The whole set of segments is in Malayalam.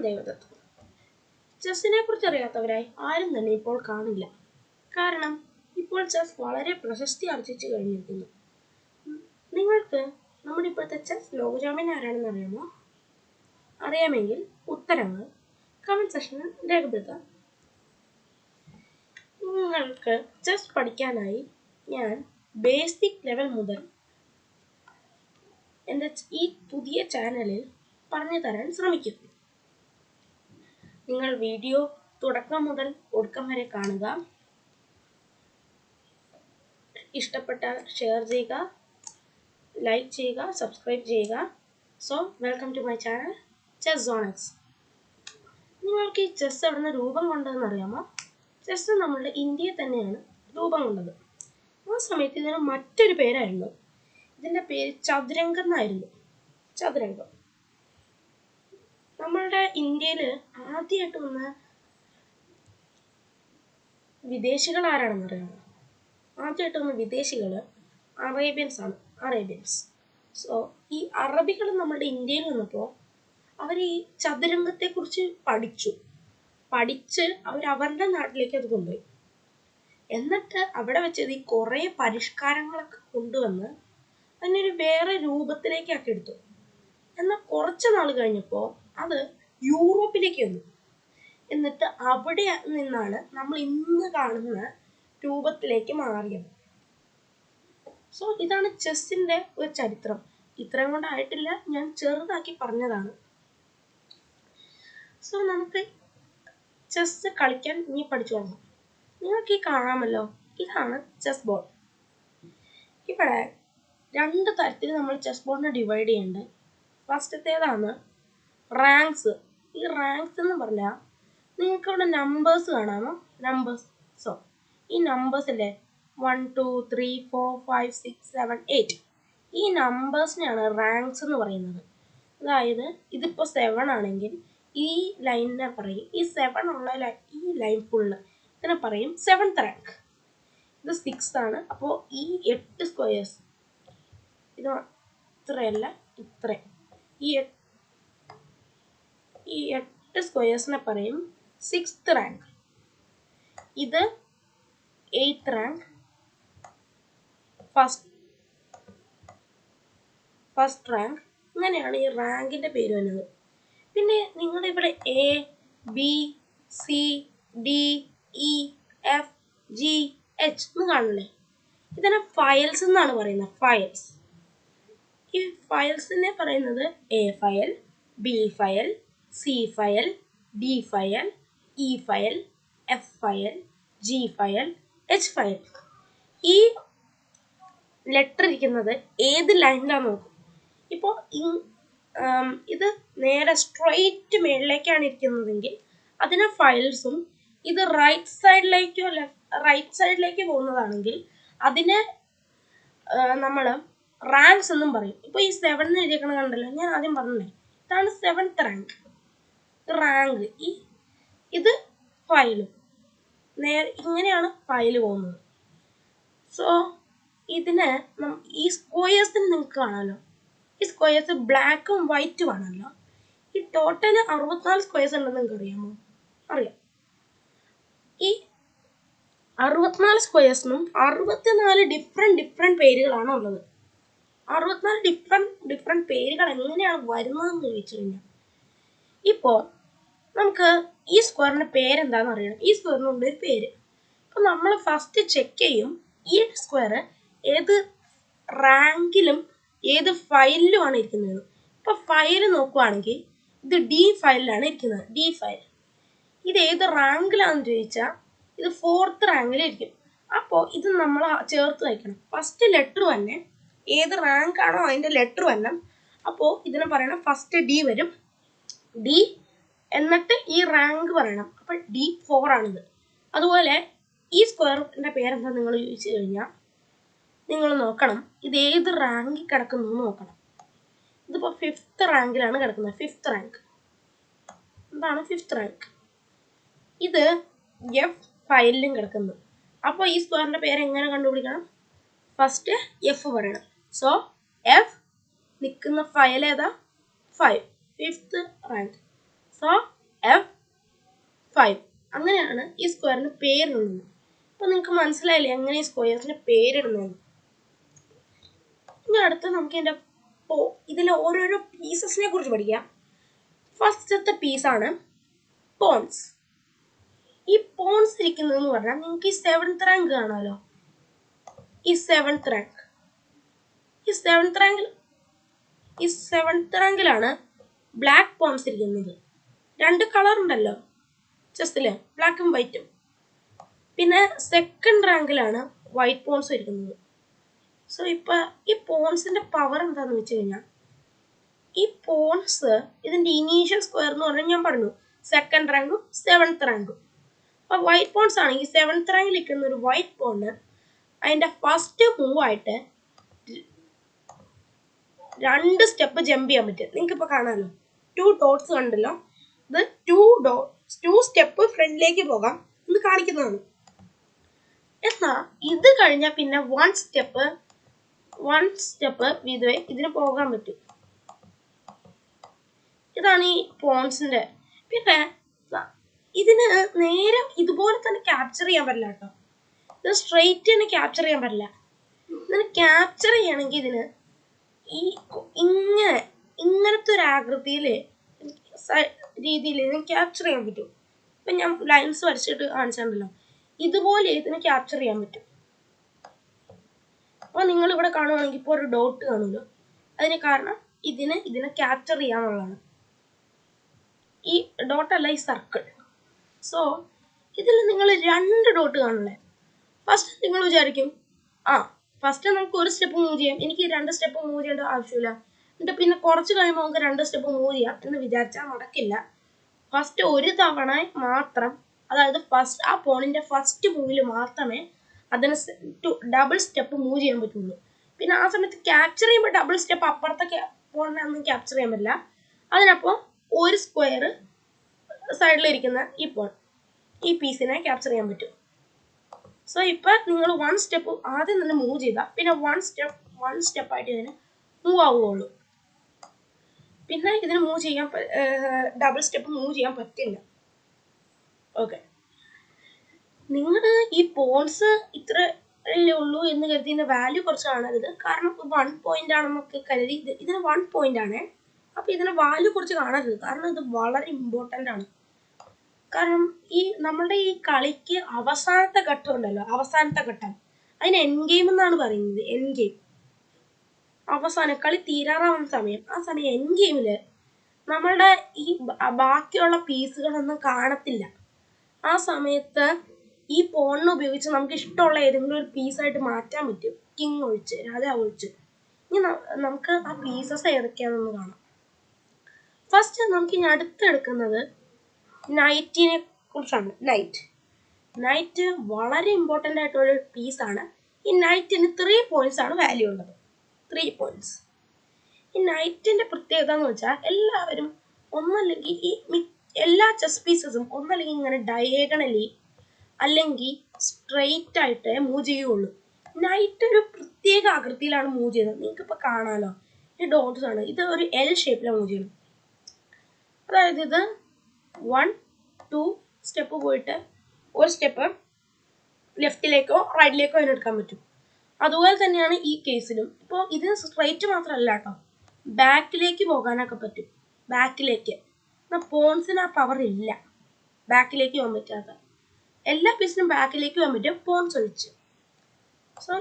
ദേവദത്ത്. ചെസ്സിനെ കുറിച്ച് അറിയാത്തവരായി ആരും തന്നെ ഇപ്പോൾ കാണില്ല. കാരണം ഇപ്പോൾ ചെസ് വളരെ പ്രശസ്തി ആർജിച്ചു കഴിഞ്ഞിരിക്കുന്നു. നിങ്ങൾക്ക് നമ്മുടെ ഇപ്പോഴത്തെ ചെസ് ലോക ചാമ്പ്യൻ ആരാണെന്ന് അറിയാമോ? അറിയാമെങ്കിൽ ഉത്തരങ്ങൾ കമന്റ് സെക്ഷനിൽ രേഖപ്പെടുത്താം. നിങ്ങൾക്ക് ചെസ് പഠിക്കാനായി ഞാൻ ബേസിക് ലെവൽ മുതൽ എൻ്റെ ഈ പുതിയ ചാനലിൽ പറഞ്ഞു തരാൻ ശ്രമിക്കും. നിങ്ങൾ വീഡിയോ തുടക്കം മുതൽ ഒടുക്കം വരെ കാണുക. ഇഷ്ടപ്പെട്ടാൽ ഷെയർ ചെയ്യുക, ലൈക്ക് ചെയ്യുക, സബ്സ്ക്രൈബ് ചെയ്യുക. So welcome to my channel Chess Zone X. നിങ്ങൾക്ക് ഈ ചെസ് എവിടെ നിന്ന് രൂപം കൊണ്ടതെന്ന് അറിയാമോ? ചെസ് നമ്മളുടെ ഇന്ത്യയിൽ തന്നെയാണ് രൂപം കൊണ്ടത്. ആ സമയത്ത് ഇതിന് മറ്റൊരു പേരായിരുന്നു. ഇതിൻ്റെ പേര് ചതുരംഗം എന്നായിരുന്നു. ചതുരംഗം. നമ്മളുടെ ഇന്ത്യയിൽ ആദ്യമായിട്ട് വന്ന വിദേശികൾ ആരാണെന്ന് അറിയാമോ? ആദ്യമായിട്ട് വന്ന വിദേശികൾ അറേബ്യൻസ് ആണ്. അറേബ്യൻസ്. സോ ഈ അറബികൾ നമ്മളുടെ ഇന്ത്യയിൽ വന്നപ്പോൾ അവർ ഈ ചതുരംഗത്തെക്കുറിച്ച് പഠിച്ച് അവരവരുടെ നാട്ടിലേക്ക് അത് കൊണ്ടുപോയി. എന്നിട്ട് അവിടെ വെച്ചത് ഈ കുറേ പരിഷ്കാരങ്ങളൊക്കെ കൊണ്ടുവന്ന് അതിനൊരു വേറെ രൂപത്തിലേക്കാക്കി എടുത്തു. എന്നാൽ കുറച്ച് നാൾ കഴിഞ്ഞപ്പോൾ അത് യൂറോപ്പിലേക്ക് വന്നു. എന്നിട്ട് അവിടെ നിന്നാണ് നമ്മൾ ഇന്ന് കാണുന്ന രൂപത്തിലേക്ക് മാറിയത്. സോ ഇതാണ് ചെസ്സിൻ്റെ ഒരു ചരിത്രം. ഇത്രയും കൊണ്ടായിട്ടില്ല, ഞാൻ ചെറുതാക്കി പറഞ്ഞതാണ്. സോ നമുക്ക് ചെസ് കളിക്കാൻ ഇനി പഠിച്ചു തുടങ്ങാം. നിങ്ങൾക്ക് ഈ കാണാമല്ലോ, ഇതാണ് ചെസ് ബോർഡ്. ഇവിടെ 2 തരത്തിൽ നമ്മൾ ചെസ് ബോർഡിനെ ഡിവൈഡ് ചെയ്യുന്നുണ്ട്. ഫസ്റ്റത്തേതാണ് റാങ്ക്സ്. ഈ റാങ്ക്സ് എന്ന് പറഞ്ഞാൽ നിങ്ങൾക്ക് ഇവിടെ നമ്പേഴ്സ് കാണാമോ? നമ്പേഴ്സ്. സോ ഈ നമ്പേഴ്സ് അല്ലേ 1 2 3 4 5 6 7 8. ഈ നമ്പേഴ്സിനെയാണ് റാങ്ക്സ് എന്ന് പറയുന്നത്. അതായത് ഇതിപ്പോൾ 7 ആണെങ്കിൽ ഈ ലൈനിനെ പറയും, ഈ 7 ഉള്ള ഈ ലൈൻ ഫുള്ള് ഇതിനെ പറയും 7th റാങ്ക്. ഇത് 6 ആണ്. അപ്പോൾ ഈ 8 സ്ക്വയേഴ്സ്, ഇത് ഇത്രയല്ല ഇത്ര, ഈ 8 സ്ക്വയേഴ്സിനെ പറയും 6th റാങ്ക്. ഇത് 8th റാങ്ക്, ഫസ്റ്റ് റാങ്ക്. ഇങ്ങനെയാണ് ഈ റാങ്കിൻ്റെ പേര് വരുന്നത്. പിന്നെ നിങ്ങളുടെ ഇവിടെ A B C D E F G H എന്ന് കാണില്ലേ? ഇതിനെ ഫയൽസ് എന്നാണ് പറയുന്നത്. ഫയൽസ്. ഈ ഫയൽസിനെ പറയുന്നത് A file, B file, C file, D file, E file, F file, G file, H file. ഈ ലെറ്റർ ഇരിക്കുന്നത് ഏത് ലൈനിലാണെന്ന് നോക്കും. ഇപ്പോൾ ഇത് നേരെ സ്ട്രെയിറ്റ് മേളിലേക്കാണ് ഇരിക്കുന്നതെങ്കിൽ അതിനെ ഫയൽസും, ഇത് റൈറ്റ് സൈഡിലേക്ക് പോകുന്നതാണെങ്കിൽ അതിനെ നമ്മൾ റാങ്ക്സ് എന്നും പറയും. ഇപ്പോൾ ഈ 7 എഴുതിയേക്കണ കണ്ടല്ലോ, ഞാൻ ആദ്യം പറഞ്ഞേ, ഇതാണ് 7th റാങ്ക്. റാങ്ക്. ഇത് ഫയലും. ഇങ്ങനെയാണ് ഫയൽ പോകുന്നത്. സോ ഇതിന് ഈ സ്ക്വയേഴ്സിന് നിങ്ങൾക്ക് കാണാമല്ലോ, ഈ സ്ക്വയേഴ്സ് ബ്ലാക്കും വൈറ്റും ആണല്ലോ. ഈ ടോട്ടൽ 64 സ്ക്വയേഴ്സ് ഉണ്ടെന്ന് നിങ്ങൾക്ക് അറിയാമോ? അറിയാം. ഈ 64 സ്ക്വയേഴ്സിനും 64 ഡിഫറെൻറ്റ് പേരുകളാണ് ഉള്ളത്. 64 ഡിഫറെൻറ്റ് പേരുകൾ എങ്ങനെയാണ് വരുന്നതെന്ന് ചോദിച്ചു കഴിഞ്ഞാൽ, ഇപ്പോൾ നമുക്ക് ഈ സ്ക്വയറിൻ്റെ പേരെന്താണെന്ന് അറിയണം. ഈ സ്ക്വയറിനുണ്ട് ഒരു പേര്. അപ്പോൾ നമ്മൾ ഫസ്റ്റ് ചെക്ക് ചെയ്യും ഈ സ്ക്വയർ ഏത് റാങ്കിലും ഏത് ഫയലിലുമാണ് ഇരിക്കുന്നത്. ഇപ്പോൾ ഫയൽ നോക്കുവാണെങ്കിൽ ഇത് D ഫയലിലാണ് ഇരിക്കുന്നത്. D file. ഇത് ഏത് റാങ്കിലാണെന്ന് ചോദിച്ചാൽ ഇത് 4th റാങ്കിലിരിക്കും. അപ്പോൾ ഇത് നമ്മൾ ചേർത്ത് വയ്ക്കണം. ഫസ്റ്റ് ലെറ്റർ തന്നെ ഏത് റാങ്ക് ആണോ അതിൻ്റെ ലെറ്റർ തന്നെ. അപ്പോൾ ഇതിനെ പറയണം ഫസ്റ്റ് D വരും. D എന്നിട്ട് ഈ റാങ്ക് പറയണം. അപ്പോൾ D4 ആണിത്. അതുപോലെ ഈ സ്ക്വയറിൻ്റെ പേരെന്താ നിങ്ങൾ ചോദിച്ചു കഴിഞ്ഞാൽ നിങ്ങൾ നോക്കണം ഇത് ഏത് റാങ്കിൽ കിടക്കുന്നു എന്ന് നോക്കണം. ഇതിപ്പോൾ 5th റാങ്കിലാണ് കിടക്കുന്നത്. 5th rank. എന്താണ് 5th റാങ്ക്? ഇത് F ഫയലിലും കിടക്കുന്നു. അപ്പോൾ ഈ സ്ക്വയറിൻ്റെ പേര് എങ്ങനെ കണ്ടുപിടിക്കണം? ഫസ്റ്റ് F പറയണം. സോ F നിൽക്കുന്ന ഫയൽ ഏതാ? 5. 5th rank. സോ 5. അങ്ങനെയാണ് ഈ സ്ക്വയറിന് പേരിടുന്നത്. അപ്പോൾ നിങ്ങൾക്ക് മനസ്സിലായില്ലേ എങ്ങനെ ഈ സ്ക്വയർസിന് പേരിടുന്നത്. ഇനി അടുത്ത് നമുക്ക് ഇതിലെ ഓരോരോ പീസസിനെ കുറിച്ച് പഠിക്കാം. ഫസ്റ്റത്തെ പീസാണ് പോൺസ്. ഈ പോൺസ് ഇരിക്കുന്നതെന്ന് പറഞ്ഞാൽ നിങ്ങൾക്ക് ഈ 7th റാങ്ക് കാണാമല്ലോ. ഈ 7th റാങ്കിലാണ് ബ്ലാക്ക് പോൺസ് ഇരിക്കുന്നത്. 2 കളർ ഉണ്ടല്ലോ ചെസ്റ്റില്, ബ്ലാക്കും വൈറ്റും. പിന്നെ 2nd റാങ്കിലാണ് വൈറ്റ് പോൺസ് ഇരിക്കുന്നത്. സോ ഇപ്പൊ ഈ പോൺസിന്റെ പവർ എന്താന്ന് വെച്ച് കഴിഞ്ഞാൽ, ഈ പോൺസ് ഇതിന്റെ ഇനീഷ്യൽ സ്ക്വയർ എന്ന് പറഞ്ഞാൽ ഞാൻ പറഞ്ഞു 2nd റാങ്കും 7th റാങ്കും. അപ്പൊ വൈറ്റ് പോൺസ് ആണെങ്കിൽ 7th റാങ്കിൽ നിൽക്കുന്ന ഒരു വൈറ്റ് പോണ് അതിന്റെ ഫസ്റ്റ് മൂവ് ആയിട്ട് 2 സ്റ്റെപ്പ് ജമ്പ് ചെയ്യാൻ പറ്റും. നിങ്ങൾക്ക് ഇപ്പൊ കാണാമല്ലോ 2 ഡോട്ട്സ് കണ്ടല്ലോ. ഇത് 2 സ്റ്റെപ്പ് ഫ്രണ്ടിലേക്ക് പോകാം എന്ന് കാണിക്കുന്നതാണ്. എന്നാ ഇത് കഴിഞ്ഞാൽ പിന്നെ 1 സ്റ്റെപ്പ് ഇതിന് പോകാൻ പറ്റും. ഇതാണ് ഈ പോൺസിന്റെ. പിന്നെ ഇതിന് നേരെ ഇതുപോലെ തന്നെ ക്യാപ്ചർ ചെയ്യാൻ പറ്റില്ല കേട്ടോ. ഇത് സ്ട്രെയിറ്റ് തന്നെ ക്യാപ്ചർ ചെയ്യാൻ പറ്റില്ല. ഇതിന് ക്യാപ്ചർ ചെയ്യണമെങ്കിൽ ഇതിന് ഈ ഇങ്ങനത്തെ ഒരു ആകൃതിയിൽ രീതിയിൽ ഇതിന് ക്യാപ്ചർ ചെയ്യാൻ പറ്റും. ഇപ്പം ഞാൻ ലൈൻസ് വരച്ചിട്ട് കാണിച്ചിട്ടുണ്ടല്ലോ, ഇതുപോലെ ഇതിന് ക്യാപ്ചർ ചെയ്യാൻ പറ്റും. അപ്പോൾ നിങ്ങൾ ഇവിടെ കാണുവാണെങ്കിൽ ഇപ്പോൾ ഒരു ഡോട്ട് കാണുമല്ലോ, അതിന് കാരണം ഇതിനെ ക്യാപ്ചർ ചെയ്യാന്നുള്ളതാണ്. ഈ ഡോട്ടല്ല, ഈ സർക്കിൾ. സോ ഇതിൽ നിങ്ങൾ 2 ഡോട്ട് കാണുന്നത്. ഫസ്റ്റ് നിങ്ങൾ വിചാരിക്കും ഫസ്റ്റ് നമുക്ക് ഒരു സ്റ്റെപ്പ് മൂവ് ചെയ്യാം, എനിക്ക് 2 സ്റ്റെപ്പ് മൂവ് ചെയ്യേണ്ട ആവശ്യമില്ല, എന്നിട്ട് പിന്നെ കുറച്ച് കഴിയുമ്പോൾ നമുക്ക് 2 സ്റ്റെപ്പ് മൂവ് ചെയ്യാം എന്ന് വിചാരിച്ചാൽ നടക്കില്ല. ഫസ്റ്റ് ഒരു തവണ മാത്രം, അതായത് ആ പോണിന്റെ ഫസ്റ്റ് മൂവിൽ മാത്രമേ അതിന് ഡബിൾ സ്റ്റെപ്പ് മൂവ് ചെയ്യാൻ പറ്റുള്ളൂ. പിന്നെ ആ സമയത്ത് ക്യാപ്ചർ ചെയ്യുമ്പോൾ ഡബിൾ സ്റ്റെപ്പ് അപ്പുറത്തെ പോണിനെ ഒന്നും ക്യാപ്ചർ ചെയ്യാൻ പറ്റില്ല. അതിനപ്പോൾ ഒരു സ്ക്വയർ സൈഡിലിരിക്കുന്ന ഈ പീസിനെ ക്യാപ്ചർ ചെയ്യാൻ പറ്റും. സോ ഇപ്പം നിങ്ങൾ 1 സ്റ്റെപ്പ് ആദ്യം തന്നെ മൂവ് ചെയ്താൽ പിന്നെ 1 സ്റ്റെപ്പായിട്ട് ഇതിന് മൂവ് ആവുകയുള്ളൂ. പിന്നെ ഇതിന് ഡബിൾ സ്റ്റെപ്പ് മൂവ് ചെയ്യാൻ പറ്റില്ല. ഓക്കെ, നിങ്ങൾ ഈ പോൺസ് ഇത്ര ഉള്ളൂ എന്ന് കരുതി ഇതിന്റെ വാല്യൂ കുറച്ച് കാണരുത്. കാരണം 1 പോയിന്റ് ആണെന്നൊക്കെ കരുതി ഇതിന് 1 പോയിന്റ് ആണ്. അപ്പൊ ഇതിന് വാല്യൂ കുറച്ച് കാണരുത്, കാരണം ഇത് വളരെ ഇമ്പോർട്ടൻ്റ് ആണ്. കാരണം നമ്മളുടെ ഈ കളിക്ക് അവസാനത്തെ ഘട്ടം ഉണ്ടല്ലോ, അതിന് എൻ ഗെയിം എന്നാണ് പറയുന്നത്. എൻ ഗെയിം അവസാനം കളി തീരാറാവുന്ന സമയം, ആ സമയം എൻ ഗെയിമില് നമ്മളുടെ ഈ ബാക്കിയുള്ള പീസുകളൊന്നും കാണത്തില്ല. ആ സമയത്ത് ഈ പോണിനെ ഉപയോഗിച്ച് നമുക്ക് ഇഷ്ടമുള്ള ഏതെങ്കിലും ഒരു പീസായിട്ട് മാറ്റാൻ പറ്റും, കിങ് ഒഴിച്ച്, രാജാവ് ഒഴിച്ച്. ഇനി നമുക്ക് ആ പീസസ് ഏതൊക്കെയാണെന്ന് കാണാം. ഫസ്റ്റ് നമുക്ക് ഇനി അടുത്തെടുക്കുന്നത് നൈറ്റിനെ കുറിച്ചാണ്. നൈറ്റ് വളരെ ഇമ്പോർട്ടൻ്റ് ആയിട്ടുള്ള പീസാണ്. ഈ നൈറ്റിന് 3 പോയിന്റ്സ് ആണ് വാല്യൂ ഉള്ളത്. 3 പോയിന്റ്സ്. ഈ നൈറ്റിന്റെ പ്രത്യേകത എന്ന് വെച്ചാൽ എല്ലാവരും ഒന്നല്ലെങ്കിൽ എല്ലാ ചെസ് പീസസും ഒന്നല്ലെങ്കിൽ ഇങ്ങനെ ഡയഗണലി അല്ലെങ്കിൽ സ്ട്രെയിറ്റ് ആയിട്ട് മൂവ് ചെയ്യുള്ളൂ. നൈറ്റ് ഒരു പ്രത്യേക ആകൃതിയിലാണ് മൂവ് ചെയ്യുന്നത്. നിങ്ങൾക്ക് ഇപ്പോൾ കാണാമല്ലോ, ഈ ഡോട്ട്സ് ആണ്. ഇത് ഒരു എൽ ഷേപ്പിലാണ് മൂവ് ചെയ്യുന്നത്. അതായത് ഇത് 1 2 സ്റ്റെപ്പ് പോയിട്ട് ഒരു സ്റ്റെപ്പ് ലെഫ്റ്റിലേക്കോ റൈറ്റിലേക്കോ അതിനെടുക്കാൻ പറ്റും. അതുപോലെ തന്നെയാണ് ഈ കേസിലും. ഇപ്പോൾ ഇതിന് സ്ട്രെയിറ്റ് മാത്രമല്ല കേട്ടോ, ബാക്കിലേക്ക് പോകാനൊക്കെ പറ്റും. ബാക്കിലേക്ക് പോൺസിന് ആ പവർ ഇല്ല, ബാക്കിലേക്ക് പോകാൻ പറ്റാത്ത. എല്ലാ പീസിനും ബാക്കിലേക്ക് പോകാൻ പറ്റും, പോൺസ് ഒഴിച്ച്. സോ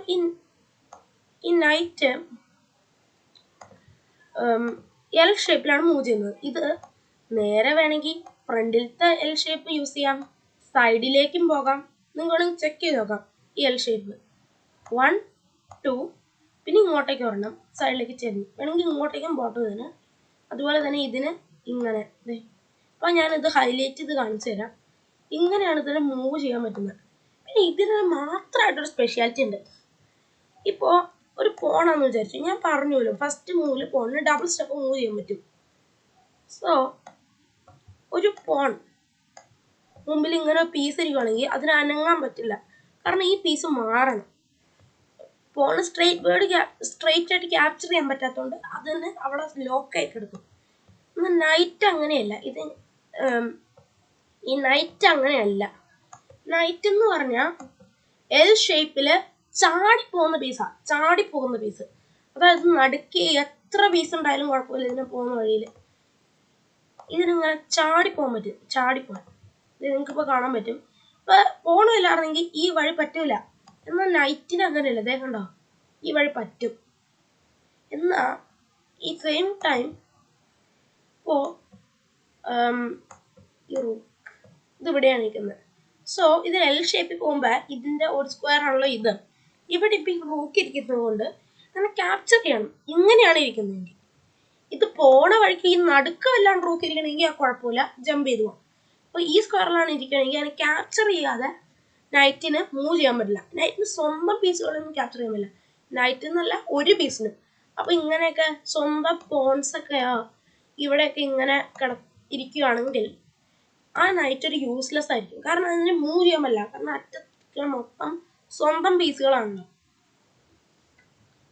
ഈ നൈറ്റ് എൽ ഷേപ്പിലാണ് മൂവ് ചെയ്യുന്നത്. ഇത് നേരെ വേണമെങ്കിൽ ഫ്രണ്ടിലത്തെ എൽ ഷേപ്പ് യൂസ് ചെയ്യാം, സൈഡിലേക്കും പോകാം. നിങ്ങൾ വേണമെങ്കിൽ ചെക്ക് ചെയ്ത് നോക്കാം. ഈ എൽ ഷേപ്പ് 1 2 പിന്നെ ഇങ്ങോട്ടേക്ക് വരണം, സൈഡിലേക്ക് ചെല്ലും. വേണമെങ്കിൽ ഇങ്ങോട്ടേക്കും ബോട്ടം. അതുപോലെ തന്നെ ഇതിന് ഇങ്ങനെ. അപ്പോൾ ഞാനിത് ഹൈലൈറ്റ് ചെയ്ത് കാണിച്ചു തരാം. ഇങ്ങനെയാണ് ഇതിനെ മൂവ് ചെയ്യാൻ പറ്റുന്നത്. പിന്നെ ഇതിന് മാത്രമായിട്ടൊരു സ്പെഷ്യാലിറ്റി ഉണ്ട്. ഇപ്പോൾ ഒരു പോണാന്ന് വിചാരിച്ചു, ഞാൻ പറഞ്ഞല്ലോ ഫസ്റ്റ് മൂവിൽ പോണിന് ഡബിൾ സ്റ്റെപ്പ് മൂവ് ചെയ്യാൻ പറ്റും. സോ ഒരു പോൺ മുമ്പിൽ ഇങ്ങനെ പീസ് ഇരിക്കുകയാണെങ്കിൽ അതിന് അനങ്ങാൻ പറ്റില്ല, കാരണം ഈ പീസ് മാറണം. പോണ് സ്ട്രെയിറ്റ് ആയിട്ട് ക്യാപ്ചർ ചെയ്യാൻ പറ്റാത്തതുകൊണ്ട് അതിന് അവിടെ ലോക്കായി കിടക്കും. നൈറ്റ് അങ്ങനെയല്ല. ഈ നൈറ്റ് അങ്ങനെയല്ല. നൈറ്റ് എന്ന് പറഞ്ഞാൽ എൽ ഷേപ്പില് ചാടിപ്പോകുന്ന പീസ്. അതായത് നടുക്ക് എത്ര പീസ് ഉണ്ടായാലും കുഴപ്പമില്ല, ഇതിനെ പോകുന്ന വഴിയിൽ ഇതിനിങ്ങനെ ചാടിപ്പോകാൻ പറ്റും. ഇത് നിങ്ങൾക്കിപ്പോൾ കാണാൻ പറ്റും. ഇപ്പൊ പോകണമില്ലായിരുന്നെങ്കിൽ ഈ വഴി പറ്റൂല. എന്നാൽ നൈറ്റിന് അങ്ങനെയല്ല. ദേ കണ്ടോ, ഈ വഴി പറ്റും. എന്നാ ഈ സെയിം ടൈം ഇപ്പോ ഇതിവിടെയാണ് നിൽക്കുന്നത്. സോ ഇത് എൽ ഷേപ്പിൽ പോകുമ്പോൾ ഇതിന്റെ ഒരു സ്ക്വയർ ആണല്ലോ ഇത്. ഇവിടെ ഇപ്പം റൂക്ക് ഇരിക്കുന്നത് കൊണ്ട് അങ്ങനെ ക്യാപ്ചർ ചെയ്യണം. ഇങ്ങനെയാണ് ഇരിക്കുന്നതെങ്കിൽ, ഇത് പോണ വഴിക്ക് ഈ നടുക്ക് വല്ലാണ്ട് റൂക്ക് ഇരിക്കണമെങ്കിൽ ആ കുഴപ്പമില്ല, ജമ്പ് ചെയ്തു പോകാം. അപ്പോൾ ഈ സ്ക്വയറിലാണ് ഇരിക്കണമെങ്കിൽ അതിനെ ക്യാപ്ചർ ചെയ്യാതെ നൈറ്റിന് മൂവ് ചെയ്യാൻ പറ്റില്ല. നൈറ്റിന് സ്വന്തം പീസുകളൊന്നും ക്യാപ്ചർ ചെയ്യാൻ പറ്റില്ല. നൈറ്റ് എന്നല്ല, ഒരു പീസിനും. അപ്പൊ ഇങ്ങനെയൊക്കെ സ്വന്തം പോൺസ് ഒക്കെ ഇവിടെയൊക്കെ ഇങ്ങനെ ഇരിക്കുകയാണെങ്കിൽ ആ നൈറ്റ് ഒരു യൂസ്ലെസ് ആയിരിക്കും. കാരണം അതിന് മൂവ് ചെയ്യാൻ പറ്റില്ല. കാരണം അറ്റത്ത് മൊത്തം സ്വന്തം പീസുകളാണല്ലോ.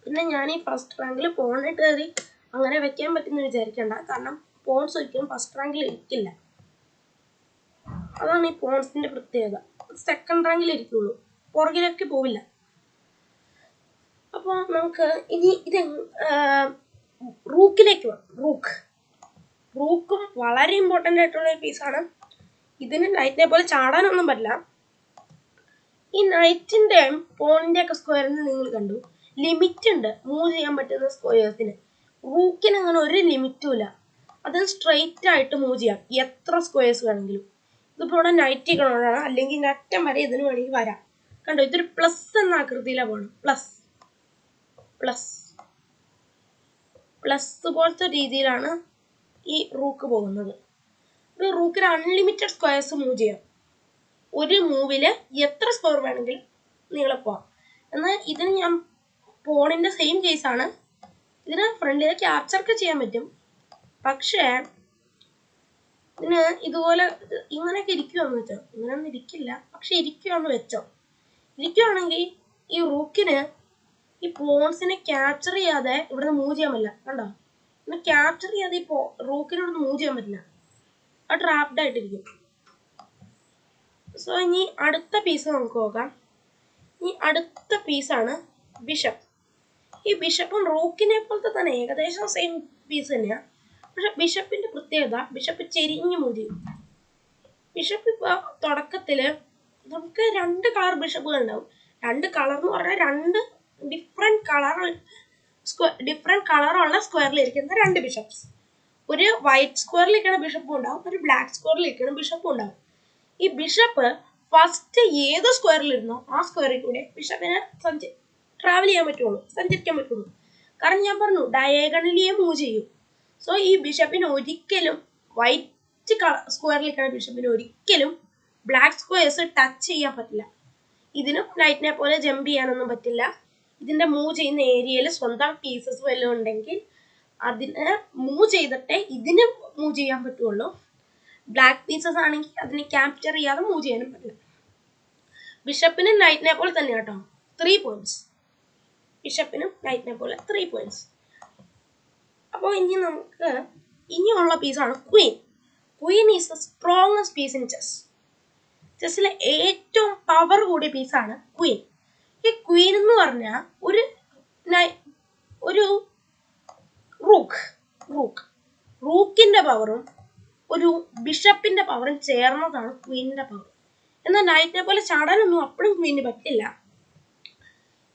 പിന്നെ ഞാൻ ഈ ഫസ്റ്റ് റാങ്കിൽ പോണിട്ട് കയറി അങ്ങനെ വെക്കാൻ പറ്റുമെന്ന് വിചാരിക്കണ്ട. കാരണം പോൺസ് ഒരിക്കലും ഫസ്റ്റ് റാങ്കിൽ ഇരിക്കില്ല. അതാണ് ഈ പോൺസിന്റെ പ്രത്യേകത. സെക്കൻഡ് റാങ്കിൽ ഇരിക്കുള്ളൂ, പുറകിലേക്ക് പോവില്ല. അപ്പോൾ നമുക്ക് ഇനി ഇത് റൂക്കിലേക്ക് പോകാം. റൂക്കും വളരെ ഇമ്പോർട്ടൻ്റ് ആയിട്ടുള്ള ഒരു പീസാണ്. ഇതിന് നൈറ്റിനെ പോലെ ചാടാനൊന്നും പറ്റില്ല. ഈ നൈറ്റിൻ്റെയും പോണിൻ്റെ ഒക്കെ സ്ക്വയറിന് നിങ്ങൾ കണ്ടു ലിമിറ്റ് ഉണ്ട് മൂവ് ചെയ്യാൻ പറ്റുന്ന സ്ക്വയേഴ്സിന്. റൂക്കിന് അങ്ങനെ ഒരു ലിമിറ്റും ഇല്ല. അത് സ്ട്രെയിറ്റ് ആയിട്ട് മൂവ് ചെയ്യാം, എത്ര സ്ക്വയേഴ്സ് വേണമെങ്കിലും. ഇതിപ്പോൾ ഇവിടെ നൈറ്റ് ഇക്കണോടാണ്, അല്ലെങ്കിൽ അറ്റം വരെ ഇതിന് വേണമെങ്കിൽ വരാം. കണ്ടോ, ഇതൊരു പ്ലസ് എന്ന ആകൃതിയിലാണ് പോകണം. പ്ലസ് പോലത്തെ രീതിയിലാണ് ഈ റൂക്ക് പോകുന്നത്. ഇത് റൂക്കിന് അൺലിമിറ്റഡ് സ്ക്വയേഴ്സ് മൂവ് ചെയ്യാം. ഒരു മൂവില് എത്ര സ്ക്വയർ വേണമെങ്കിലും നീളെ പോവാം. എന്നാൽ ഇതിന് ഞാൻ പോണിന്റെ സെയിം കേസാണ്. ഇതിന് ഫ്രണ്ടിലെ ക്യാപ്ചറൊക്കെ ചെയ്യാൻ പറ്റും. പക്ഷേ ഇതിന് ഇതുപോലെ ഇങ്ങനെയൊക്കെ ഇരിക്കുവാന്ന് വെച്ചോ, ഇങ്ങനെയൊന്നും ഇരിക്കില്ല, പക്ഷെ ഇരിക്കുവാണെങ്കിൽ ഈ റൂക്കിന് ഈ പോൺസിനെ ക്യാപ്ചർ ചെയ്യാതെ ഇവിടുന്ന് മൂവ് ചെയ്യാൻ പറ്റില്ല. കണ്ടോ, ഇങ്ങനെ ക്യാപ്ചർ ചെയ്യാതെ ഈ റൂക്കിന് ഇവിടുന്ന് മൂവ് ചെയ്യാൻ പറ്റില്ല. അത് ട്രാപ്ഡ് ആയിട്ടിരിക്കും. സോ ഇനി അടുത്ത പീസ് നമുക്ക് നോക്കാം. ഈ അടുത്ത പീസാണ് ബിഷപ്പ്. ഈ ബിഷപ്പും റൂക്കിനെ പോലത്തെ തന്നെ ഏകദേശം സെയിം പീസ് തന്നെയാണ്. പക്ഷെ ബിഷപ്പിന്റെ പ്രത്യേകത, ബിഷപ്പ് ചെരിഞ്ഞ് മൂവ് ചെയ്യും. ബിഷപ്പ് ഇപ്പോൾ തുടക്കത്തിൽ നമുക്ക് 2 കളർ ബിഷപ്പുകൾ ഉണ്ടാവും. 2 കളർ എന്ന് പറഞ്ഞാൽ 2 ഡിഫറെന്റ് കളറുള്ള സ്ക്വയറിൽ ഇരിക്കുന്ന 2 ബിഷപ്സ്. ഒരു വൈറ്റ് സ്ക്വയറിൽ ഇരിക്കുന്ന ബിഷപ്പും ഉണ്ടാവും, ഒരു ബ്ലാക്ക് സ്ക്വയറിൽ ഇരിക്കുന്ന ബിഷപ്പും ഉണ്ടാവും. ഈ ബിഷപ്പ് ഫസ്റ്റ് ഏത് സ്ക്വയറിലിരുന്നോ ആ സ്ക്വയറിൽ കൂടെ ബിഷപ്പിനെ ട്രാവൽ ചെയ്യാൻ പറ്റുള്ളൂ, സഞ്ചരിക്കാൻ പറ്റുള്ളൂ. കാരണം ഞാൻ പറഞ്ഞു ഡയഗണലിയെ മൂവ് ചെയ്യും. സോ ഈ ബിഷപ്പിന് ഒരിക്കലും വൈറ്റ് സ്ക്വയറിൽ ഇരിക്കുന്ന ബിഷപ്പിന് ഒരിക്കലും ബ്ലാക്ക് സ്ക്വയേഴ്സ് ടച്ച് ചെയ്യാൻ പറ്റില്ല. ഇതിനും നൈറ്റിനെ പോലെ ജമ്പ് ചെയ്യാനൊന്നും പറ്റില്ല. ഇതിന്റെ മൂവ് ചെയ്യുന്ന ഏരിയയിൽ സ്വന്തം പീസസ് വല്ലതും ഉണ്ടെങ്കിൽ അതിനെ മൂവ് ചെയ്തിട്ടേ ഇതിന് മൂവ് ചെയ്യാൻ പറ്റുള്ളൂ. ബ്ലാക്ക് പീസസ് ആണെങ്കിൽ അതിനെ ക്യാപ്ചർ ചെയ്യാതെ മൂവ് ചെയ്യാനും പറ്റില്ല. ബിഷപ്പിനും നൈറ്റിനെ പോലെ തന്നെ കേട്ടോ 3 പോയിന്റ്സ്. ബിഷപ്പിനും നൈറ്റിനെ പോലെ 3 പോയിന്റ്സ്. അപ്പോൾ ഇനി നമുക്ക് ഇനിയുള്ള പീസാണ് queen. Queen is the strongest piece in chess. ചെസ്സിലെ ഏറ്റവും പവർ കൂടിയ പീസാണ് ക്വീൻ. ഈ ക്വീൻ എന്ന് പറഞ്ഞാൽ ഒരു റൂക്കിന്റെ പവറും ഒരു ബിഷപ്പിന്റെ പവറും ചേർന്നതാണ് ക്വീനിന്റെ പവർ. എന്നാൽ നൈറ്റിനെ പോലെ ചാടാനൊന്നും അപ്പോഴും ക്വീനിന് പറ്റില്ല.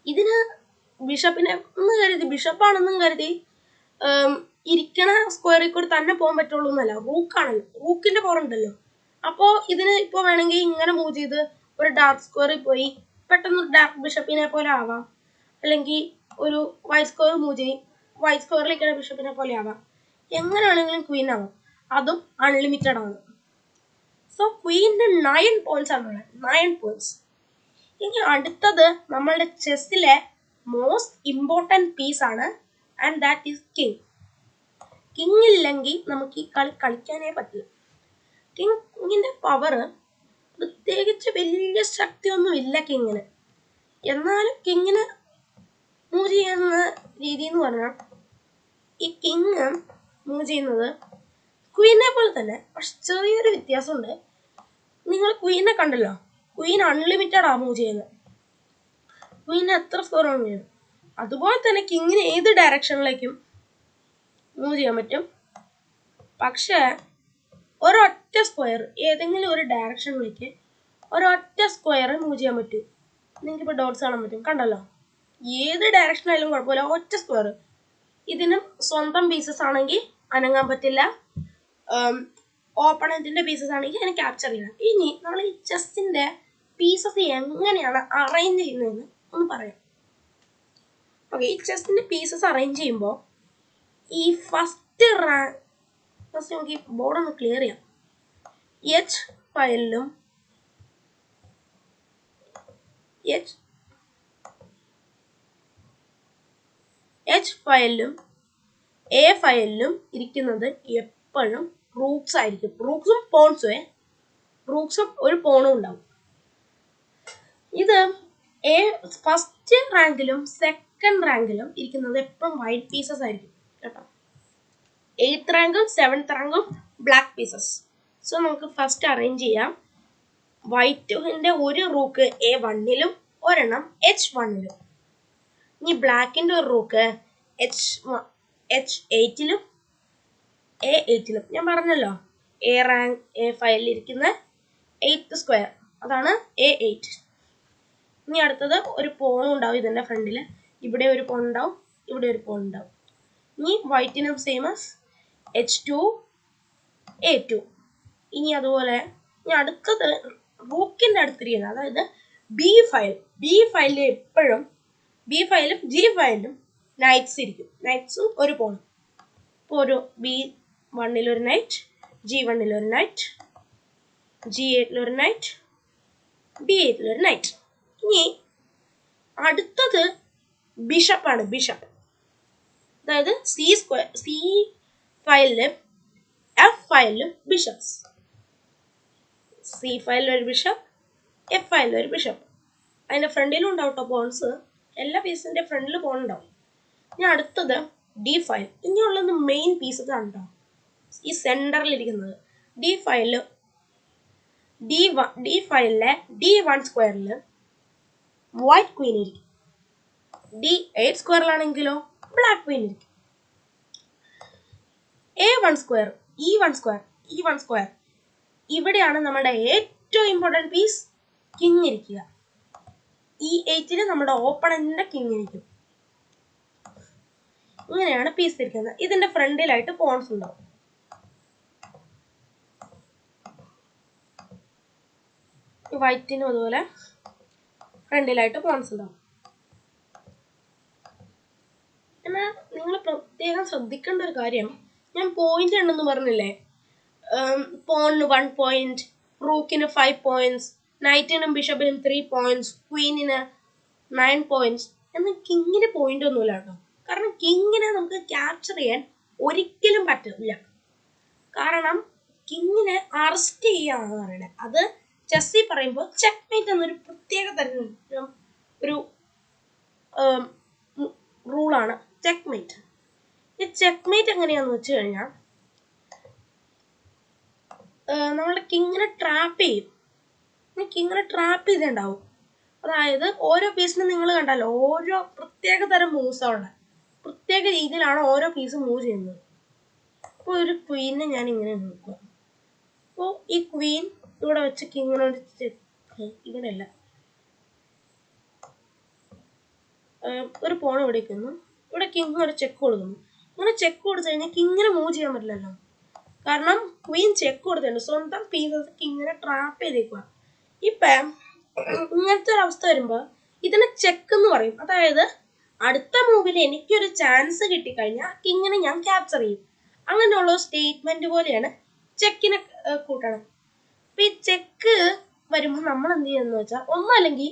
ഇതിന് ബിഷപ്പാണെന്നും കരുതി ഇരിക്കണ സ്ക്വയറിൽ കൂടി തന്നെ പോകാൻ പറ്റുള്ളൂ എന്നല്ല. റൂക്കാണല്ലോ, റൂക്കിന്റെ പവർ ഉണ്ടല്ലോ. അപ്പോൾ ഇതിന് ഇപ്പോൾ വേണമെങ്കിൽ ഇങ്ങനെ മൂവ് ചെയ്ത് ഒരു ഡാർക്ക് സ്ക്വയറിൽ പോയി പെട്ടെന്ന് ഡാർക്ക് ബിഷപ്പിനെ പോലെ ആവാം. അല്ലെങ്കിൽ ഒരു വൈറ്റ് സ്ക്വയർ മൂവ് ചെയ്യും, വൈറ്റ് സ്ക്വയറിൽ ഇരിക്കുന്ന ബിഷപ്പിനെ പോലെ ആവാം. എങ്ങനെ വേണമെങ്കിലും ക്വീൻ ആവാം. അതും അൺലിമിറ്റഡ് ആണ്. സോ ക്വീനിന് 9 പോയിന്റ്സ് ആണുള്ളത്. 9 പോയിന്റ്സ്. ഇനി അടുത്തത് നമ്മളുടെ ചെസ്സിലെ മോസ്റ്റ് ഇമ്പോർട്ടൻറ്റ് പീസാണ്, and that is king. King ഇല്ലെങ്കിൽ നമുക്ക് ഈ കളി കളിക്കാനേ പറ്റില്ല. കിങ്ങിന്റെ പവർ പ്രത്യേകിച്ച് വലിയ ശക്തിയൊന്നും ഇല്ല കിങ്ങിന്. എന്നാലും കിങ്ങിന് മൂവ് ചെയ്യുന്ന രീതി എന്ന് പറഞ്ഞാൽ ഈ കിങ് മൂവ് ചെയ്യുന്നത് ക്വീനെ പോലെ തന്നെ, പക്ഷെ ചെറിയൊരു വ്യത്യാസമുണ്ട്. നിങ്ങൾ ക്വീനെ കണ്ടല്ലോ, ക്വീൻ അൺലിമിറ്റഡ് ആ മൂവ് ചെയ്യുന്നത്. ക്വീൻ എത്ര സ്കോർ ആണ് ചെയ്യുന്നത്. അതുപോലെ തന്നെ കിങ്ങിന് ഏത് ഡയറക്ഷനിലേക്കും മൂവ് ചെയ്യാൻ പറ്റും. പക്ഷേ ഒരൊറ്റ സ്ക്വയർ ഏതെങ്കിലും ഒരു ഡയറക്ഷനിലേക്ക് ഒരൊറ്റ സ്ക്വയർ മൂവ് ചെയ്യാൻ പറ്റും. നിങ്ങൾക്കിപ്പോൾ ഡോട്ട്സ് കാണാൻ പറ്റും, കണ്ടല്ലോ. ഏത് ഡയറക്ഷൻ ആയാലും കുഴപ്പമില്ല, ഒറ്റ സ്ക്വയർ. ഇതിനും സ്വന്തം പീസസ് ആണെങ്കിൽ അനങ്ങാൻ പറ്റില്ല, ഓപ്പണന്റിന്റെ പീസസ് ആണെങ്കിൽ അതിനെ ക്യാപ്ചർ ചെയ്യണം. ഇനി നമ്മൾ ഈ ചെസ്സിന്റെ പീസസ് എങ്ങനെയാണ് അറേഞ്ച് ചെയ്യുന്നതെന്ന് ഒന്ന് പറയാം. ഓക്കെ, ഈ ചെസ്സിന്റെ പീസസ് അറേഞ്ച് ചെയ്യുമ്പോൾ ഈ ഫസ്റ്റ് നമുക്ക് ഈ ബോർഡ് ഒന്ന് ക്ലിയർ ചെയ്യാം. എച്ച് ഫയലിലും എ ഫയലിലും ഇരിക്കുന്നത് എപ്പോഴും റൂക്സ് ആയിരിക്കും. റൂക്സും ഒരു പോണും ഉണ്ടാവും. ഇത് ഫസ്റ്റ് റാങ്കിലും സെക്കൻഡ് റാങ്കിലും ഇരിക്കുന്നത് എപ്പോഴും വൈറ്റ് പീസസ് ആയിരിക്കും കേട്ടോ. 8th റാങ്കും 7th റാങ്കും ബ്ലാക്ക് പീസസ്. സോ നമുക്ക് ഫസ്റ്റ് അറേഞ്ച് ചെയ്യാം. വൈറ്റിന്റെ ഒരു റൂക്ക് A1ലും ഒരെണ്ണം H1ലും. ഇനി ബ്ലാക്കിന്റെ ഒരു റൂക്ക് H8ലും A8ലും. ഞാൻ പറഞ്ഞല്ലോ, എ ഫയലിൽ ഇരിക്കുന്ന 8th സ്ക്വയർ, അതാണ് A8. ഇനി അടുത്തത് ഒരു പോൺ ഉണ്ടാവും ഇതിന്റെ ഫ്രണ്ടിൽ. ഇവിടെ ഒരു പോൺ ഉണ്ടാവും, ഇവിടെ ഒരു പോൺ ഉണ്ടാവും. ഇനി വൈറ്റിനും സെയിം ആസ് H2 A2. ഇനി അതുപോലെ ഇനി അടുത്തത് റൂക്കിന്റെ അടുത്തിരിക്കുന്നത്, അതായത് ബി ഫയലിൽ എപ്പോഴും ബി ഫയലും ജി ഫയലിലും നൈറ്റ്സ് ഇരിക്കും. നൈറ്റ്സും ഒരു പോണും. ഇപ്പോൾ ഒരു B1ൽ ഒരു നൈറ്റ്, G1ൽ ഒരു നൈറ്റ്, G8ൽ ഒരു നൈറ്റ്, B8ൽ ഒരു നൈറ്റ്. ഇനി അടുത്തത് ബിഷപ്പാണ്. അതായത് സി ഫയലിലും എഫ് ഫയലിലും ബിഷപ്സ്. സി ഫയലിൽ ഒരു ബിഷപ്പ്, എഫ് ഫയലിൽ ഒരു ബിഷപ്പ്. അതിന്റെ ഫ്രണ്ടിലും ഉണ്ടാവും കേട്ടോ പോൺസ്. എല്ലാ പീസിന്റെ ഫ്രണ്ടിൽ പോൺ ഉണ്ടാവും. ഇനി അടുത്തത് ഡി ഫയൽ. ഇനിയുള്ളത് മെയിൻ പീസസ് ആണ് കേട്ടോ, ഈ സെന്ററിൽ ഇരിക്കുന്നത്. ഡി ഫയലിലെ D1 സ്ക്വയറിൽ വൈറ്റ് ക്വീൻ ഇരിക്കും. D8 സ്ക്വയറിലാണെങ്കിലോ ബ്ലാക്ക് ക്വീൻ ഇരിക്കും. E1 സ്ക്വയർ ഇവിടെയാണ് നമ്മുടെ ഏറ്റവും ഇമ്പോർട്ടൻറ്റ് പീസ് കിങ് ഇരിക്കുക. E8ൽ നമ്മുടെ ഓപ്പണന്റിന്റെ കിങ് ഇരിക്കും. ഇങ്ങനെയാണ് പീസ് ഇരിക്കുന്നത്. ഇതിന്റെ ഫ്രണ്ടിലായിട്ട് പോൺസ് ഉണ്ടാവും. വൈറ്റിനും അതുപോലെ ഫ്രണ്ടിലായിട്ട് പോൺസ് ഉണ്ടാവും. എന്നാൽ നിങ്ങൾ പ്രത്യേകം ശ്രദ്ധിക്കേണ്ട ഒരു കാര്യം, ഞാൻ പോയിന്റ് ഉണ്ടെന്ന് പറഞ്ഞില്ലേ. പോണിന് 1 പോയിന്റ്, റൂക്കിന് 5 പോയിന്റ്സ്, നൈറ്റിനും ബിഷപ്പിനും 3 പോയിന്റ്സ്, ക്വീനിന് 9 പോയിന്റ്സ്. എന്നാൽ കിങ്ങിന് പോയിന്റ് ഒന്നുമില്ല കേട്ടോ. കാരണം കിങ്ങിനെ നമുക്ക് ക്യാപ്ചർ ചെയ്യാൻ ഒരിക്കലും പറ്റില്ല. കാരണം കിങ്ങിനെ അറസ്റ്റ് ചെയ്യാന്ന് പറയണേ. അത് ചെസ്സിൽ പറയുമ്പോൾ ചെക്ക്മേറ്റ് എന്നൊരു പ്രത്യേക തരം ഒരു റൂളാണ് ചെക്ക്മേറ്റ്. ഈ ചെക്ക്മേറ്റ് എങ്ങനെയാന്ന് വെച്ച് കഴിഞ്ഞാൽ നമ്മുടെ കിങ്ങിനെ ട്രാപ്പ് ചെയ്യും. കിങ്ങിനെ ട്രാപ്പ് ചെയ്തിട്ടുണ്ടാവും. അതായത് ഓരോ പീസിനും നിങ്ങൾ കണ്ടല്ലോ, ഓരോ പ്രത്യേക തരം മൂവ്സാണ്. പ്രത്യേക രീതിയിലാണ് ഓരോ പീസും മൂവ് ചെയ്യുന്നത്. അപ്പോൾ ഒരു ക്വീനെ ഞാൻ ഇങ്ങനെ നോക്കുക. അപ്പോൾ ഈ ക്വീൻ ഇവിടെ വെച്ച് കിങ്ങിനോട് ഇവിടെ അല്ല, ഒരു പോൺ ഇവിടെ വയ്ക്കുന്നു. ഇവിടെ കിങ് ഒരു ചെക്ക് കൊടുക്കുന്നു. ഇങ്ങനെ ചെക്ക് കൊടുത്തു കഴിഞ്ഞാൽ കിങ്ങിനെ മൂവ് ചെയ്യാൻ പറ്റില്ലല്ലോ. കാരണം ക്വീൻ ചെക്ക് കൊടുത്തിട്ടുണ്ട്. സ്വന്തം പീസസ് കിങ്ങിനെ ട്രാപ്പ് ചെയ്തേക്കുക. ഇപ്പം ഇങ്ങനത്തെ ഒരു അവസ്ഥ വരുമ്പോൾ ഇതിനെ ചെക്ക് എന്ന് പറയും. അതായത് അടുത്ത മൂവിൽ എനിക്കൊരു ചാൻസ് കിട്ടിക്കഴിഞ്ഞാൽ കിങ്ങിനെ ഞാൻ ക്യാപ്ചർ ചെയ്യും. അങ്ങനെയുള്ള സ്റ്റേറ്റ്മെന്റ് പോലെയാണ് ചെക്കിനെ കൂട്ടണം. അപ്പൊ ഈ ചെക്ക് വരുമ്പോൾ നമ്മൾ എന്ത് ചെയ്യുന്നത് വെച്ചാൽ, ഒന്നല്ലെങ്കിൽ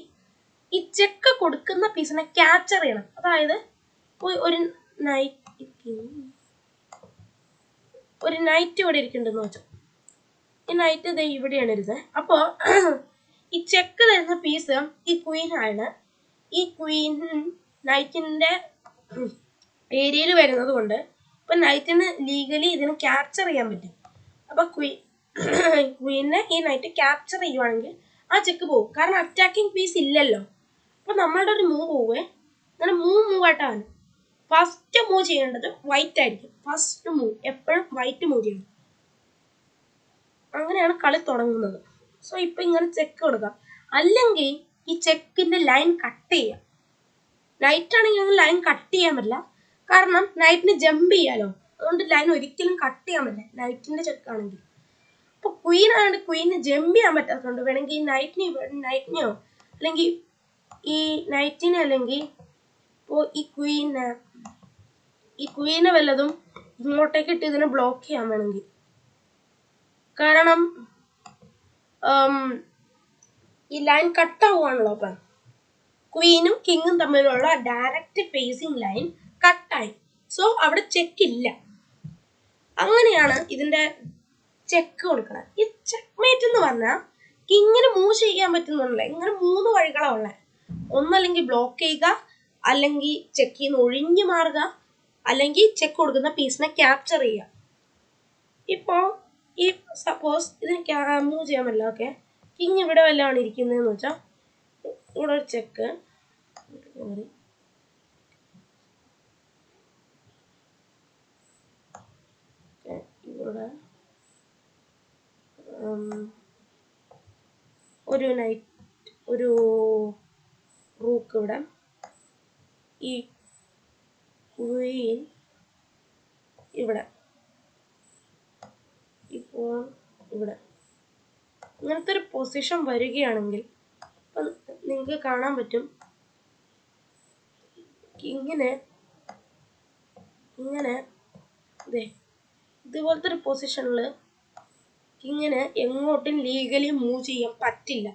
ഈ ചെക്ക് കൊടുക്കുന്ന പീസിനെ ക്യാപ്ചർ ചെയ്യണം. അതായത് ഒരു നൈറ്റ് ഇവിടെ ഇരിക്കുന്നുണ്ടെന്ന് വെച്ചോ. ഈ നൈറ്റ് ഇത് ഇവിടെയാണ് ഇരുന്നത്. അപ്പോൾ ഈ ചെക്ക് തരുന്ന പീസ് ഈ ക്വീൻ ആണ്. ഈ ക്വീൻ നൈറ്റിന്റെ ഏരിയയിൽ വരുന്നത് കൊണ്ട് ഇപ്പൊ നൈറ്റിന് ലീഗലി ഇതിന് ക്യാപ്ചർ ചെയ്യാൻ പറ്റും. അപ്പൊ ക്വീനെ ഈ നൈറ്റ് ക്യാപ്ചർ ചെയ്യുവാണെങ്കിൽ ആ ചെക്ക് പോകും. കാരണം അറ്റാക്കിംഗ് പീസ് ഇല്ലല്ലോ. അപ്പൊ നമ്മളുടെ ഒരു മൂവ് പോവേ, അങ്ങനെ മൂവായിട്ടാണ്. ഫസ്റ്റ് മൂവ് ചെയ്യേണ്ടത് വൈറ്റ് ആയിരിക്കും. ഫസ്റ്റ് മൂവ് എപ്പോഴും വൈറ്റ് മൂവ് ചെയ്യണം. അങ്ങനെയാണ് കളി തുടങ്ങുന്നത്. സോ ഇപ്പൊ ഇങ്ങനെ ചെക്ക് കൊടുക്കാം. അല്ലെങ്കിൽ ഈ ചെക്കിന്റെ ലൈൻ കട്ട് ചെയ്യാം. നൈറ്റ് ആണെങ്കിൽ ലൈൻ കട്ട് ചെയ്യാൻ പറ്റില്ല, കാരണം നൈറ്റിന് ജമ്പ് ചെയ്യാലോ. അതുകൊണ്ട് ലൈൻ ഒരിക്കലും കട്ട് ചെയ്യാൻ പറ്റില്ല നൈറ്റിന്റെ ചെക്കാണെങ്കിൽ. അപ്പൊ ക്വീൻ ആണെങ്കിൽ ക്വീന് ജമ്പ് ചെയ്യാൻ പറ്റാത്തതുകൊണ്ട് വേണമെങ്കിൽ ഈ നൈറ്റിനെയോ അല്ലെങ്കിൽ ഈ നൈറ്റിനെ അല്ലെങ്കിൽ ഇപ്പോൾ ഈ ക്വീനെ വല്ലതും ഇങ്ങോട്ടേക്ക് ഇട്ട് ഇതിനെ ബ്ലോക്ക് ചെയ്യാൻ വേണമെങ്കിൽ. കാരണം ഈ ലൈൻ കട്ടാവുകയാണല്ലോ. അപ്പം ക്വീനും കിങ്ങും തമ്മിലുള്ള ഡയറക്റ്റ് ഫേസിങ് ലൈൻ കട്ടായി. സോ അവിടെ ചെക്കില്ല. അങ്ങനെയാണ് ഇതിന്റെ ചെക്ക് കൊടുക്കണം. ഈ ചെക്ക് മേറ്റ് എന്ന് പറഞ്ഞാൽ കിങ്ങിന് മൂവ് ചെയ്യാൻ പറ്റുന്നില്ല. ഇങ്ങനെ 3 വഴികളാണ് ഉള്ളത്. ഒന്നല്ലെങ്കിൽ ബ്ലോക്ക് ചെയ്യുക, അല്ലെങ്കിൽ ചെക്കിൽ നിന്ന് ഒഴിഞ്ഞു മാറുക, അല്ലെങ്കിൽ ചെക്ക് കൊടുക്കുന്ന പീസിനെ ക്യാപ്ചർ ചെയ്യുക. ഇപ്പോ ഈ സപ്പോസ് ഇതിന് മൂവ് ചെയ്യാൻ പറ്റില്ല. ഓക്കെ, കിങ് ഇവിടെ വല്ലതാണ് ഇരിക്കുന്നതെന്ന് വെച്ചാൽ ഇവിടെ ഒരു ചെക്ക്, ഇവിടെ ഒരു റൂക്ക് ഇവിടെ, ഈ ക്വീൻ ഇവിടെ, ഇപ്പോൾ ഇവിടെ ഇങ്ങനത്തെ ഒരു പൊസിഷൻ വരികയാണെങ്കിൽ നിങ്ങൾക്ക് കാണാൻ പറ്റും ഇങ്ങനെ ഇതുപോലത്തെ ഒരു പൊസിഷനിൽ ഇങ്ങനെ എങ്ങോട്ടും ലീഗലി മൂവ് ചെയ്യാൻ പറ്റില്ല.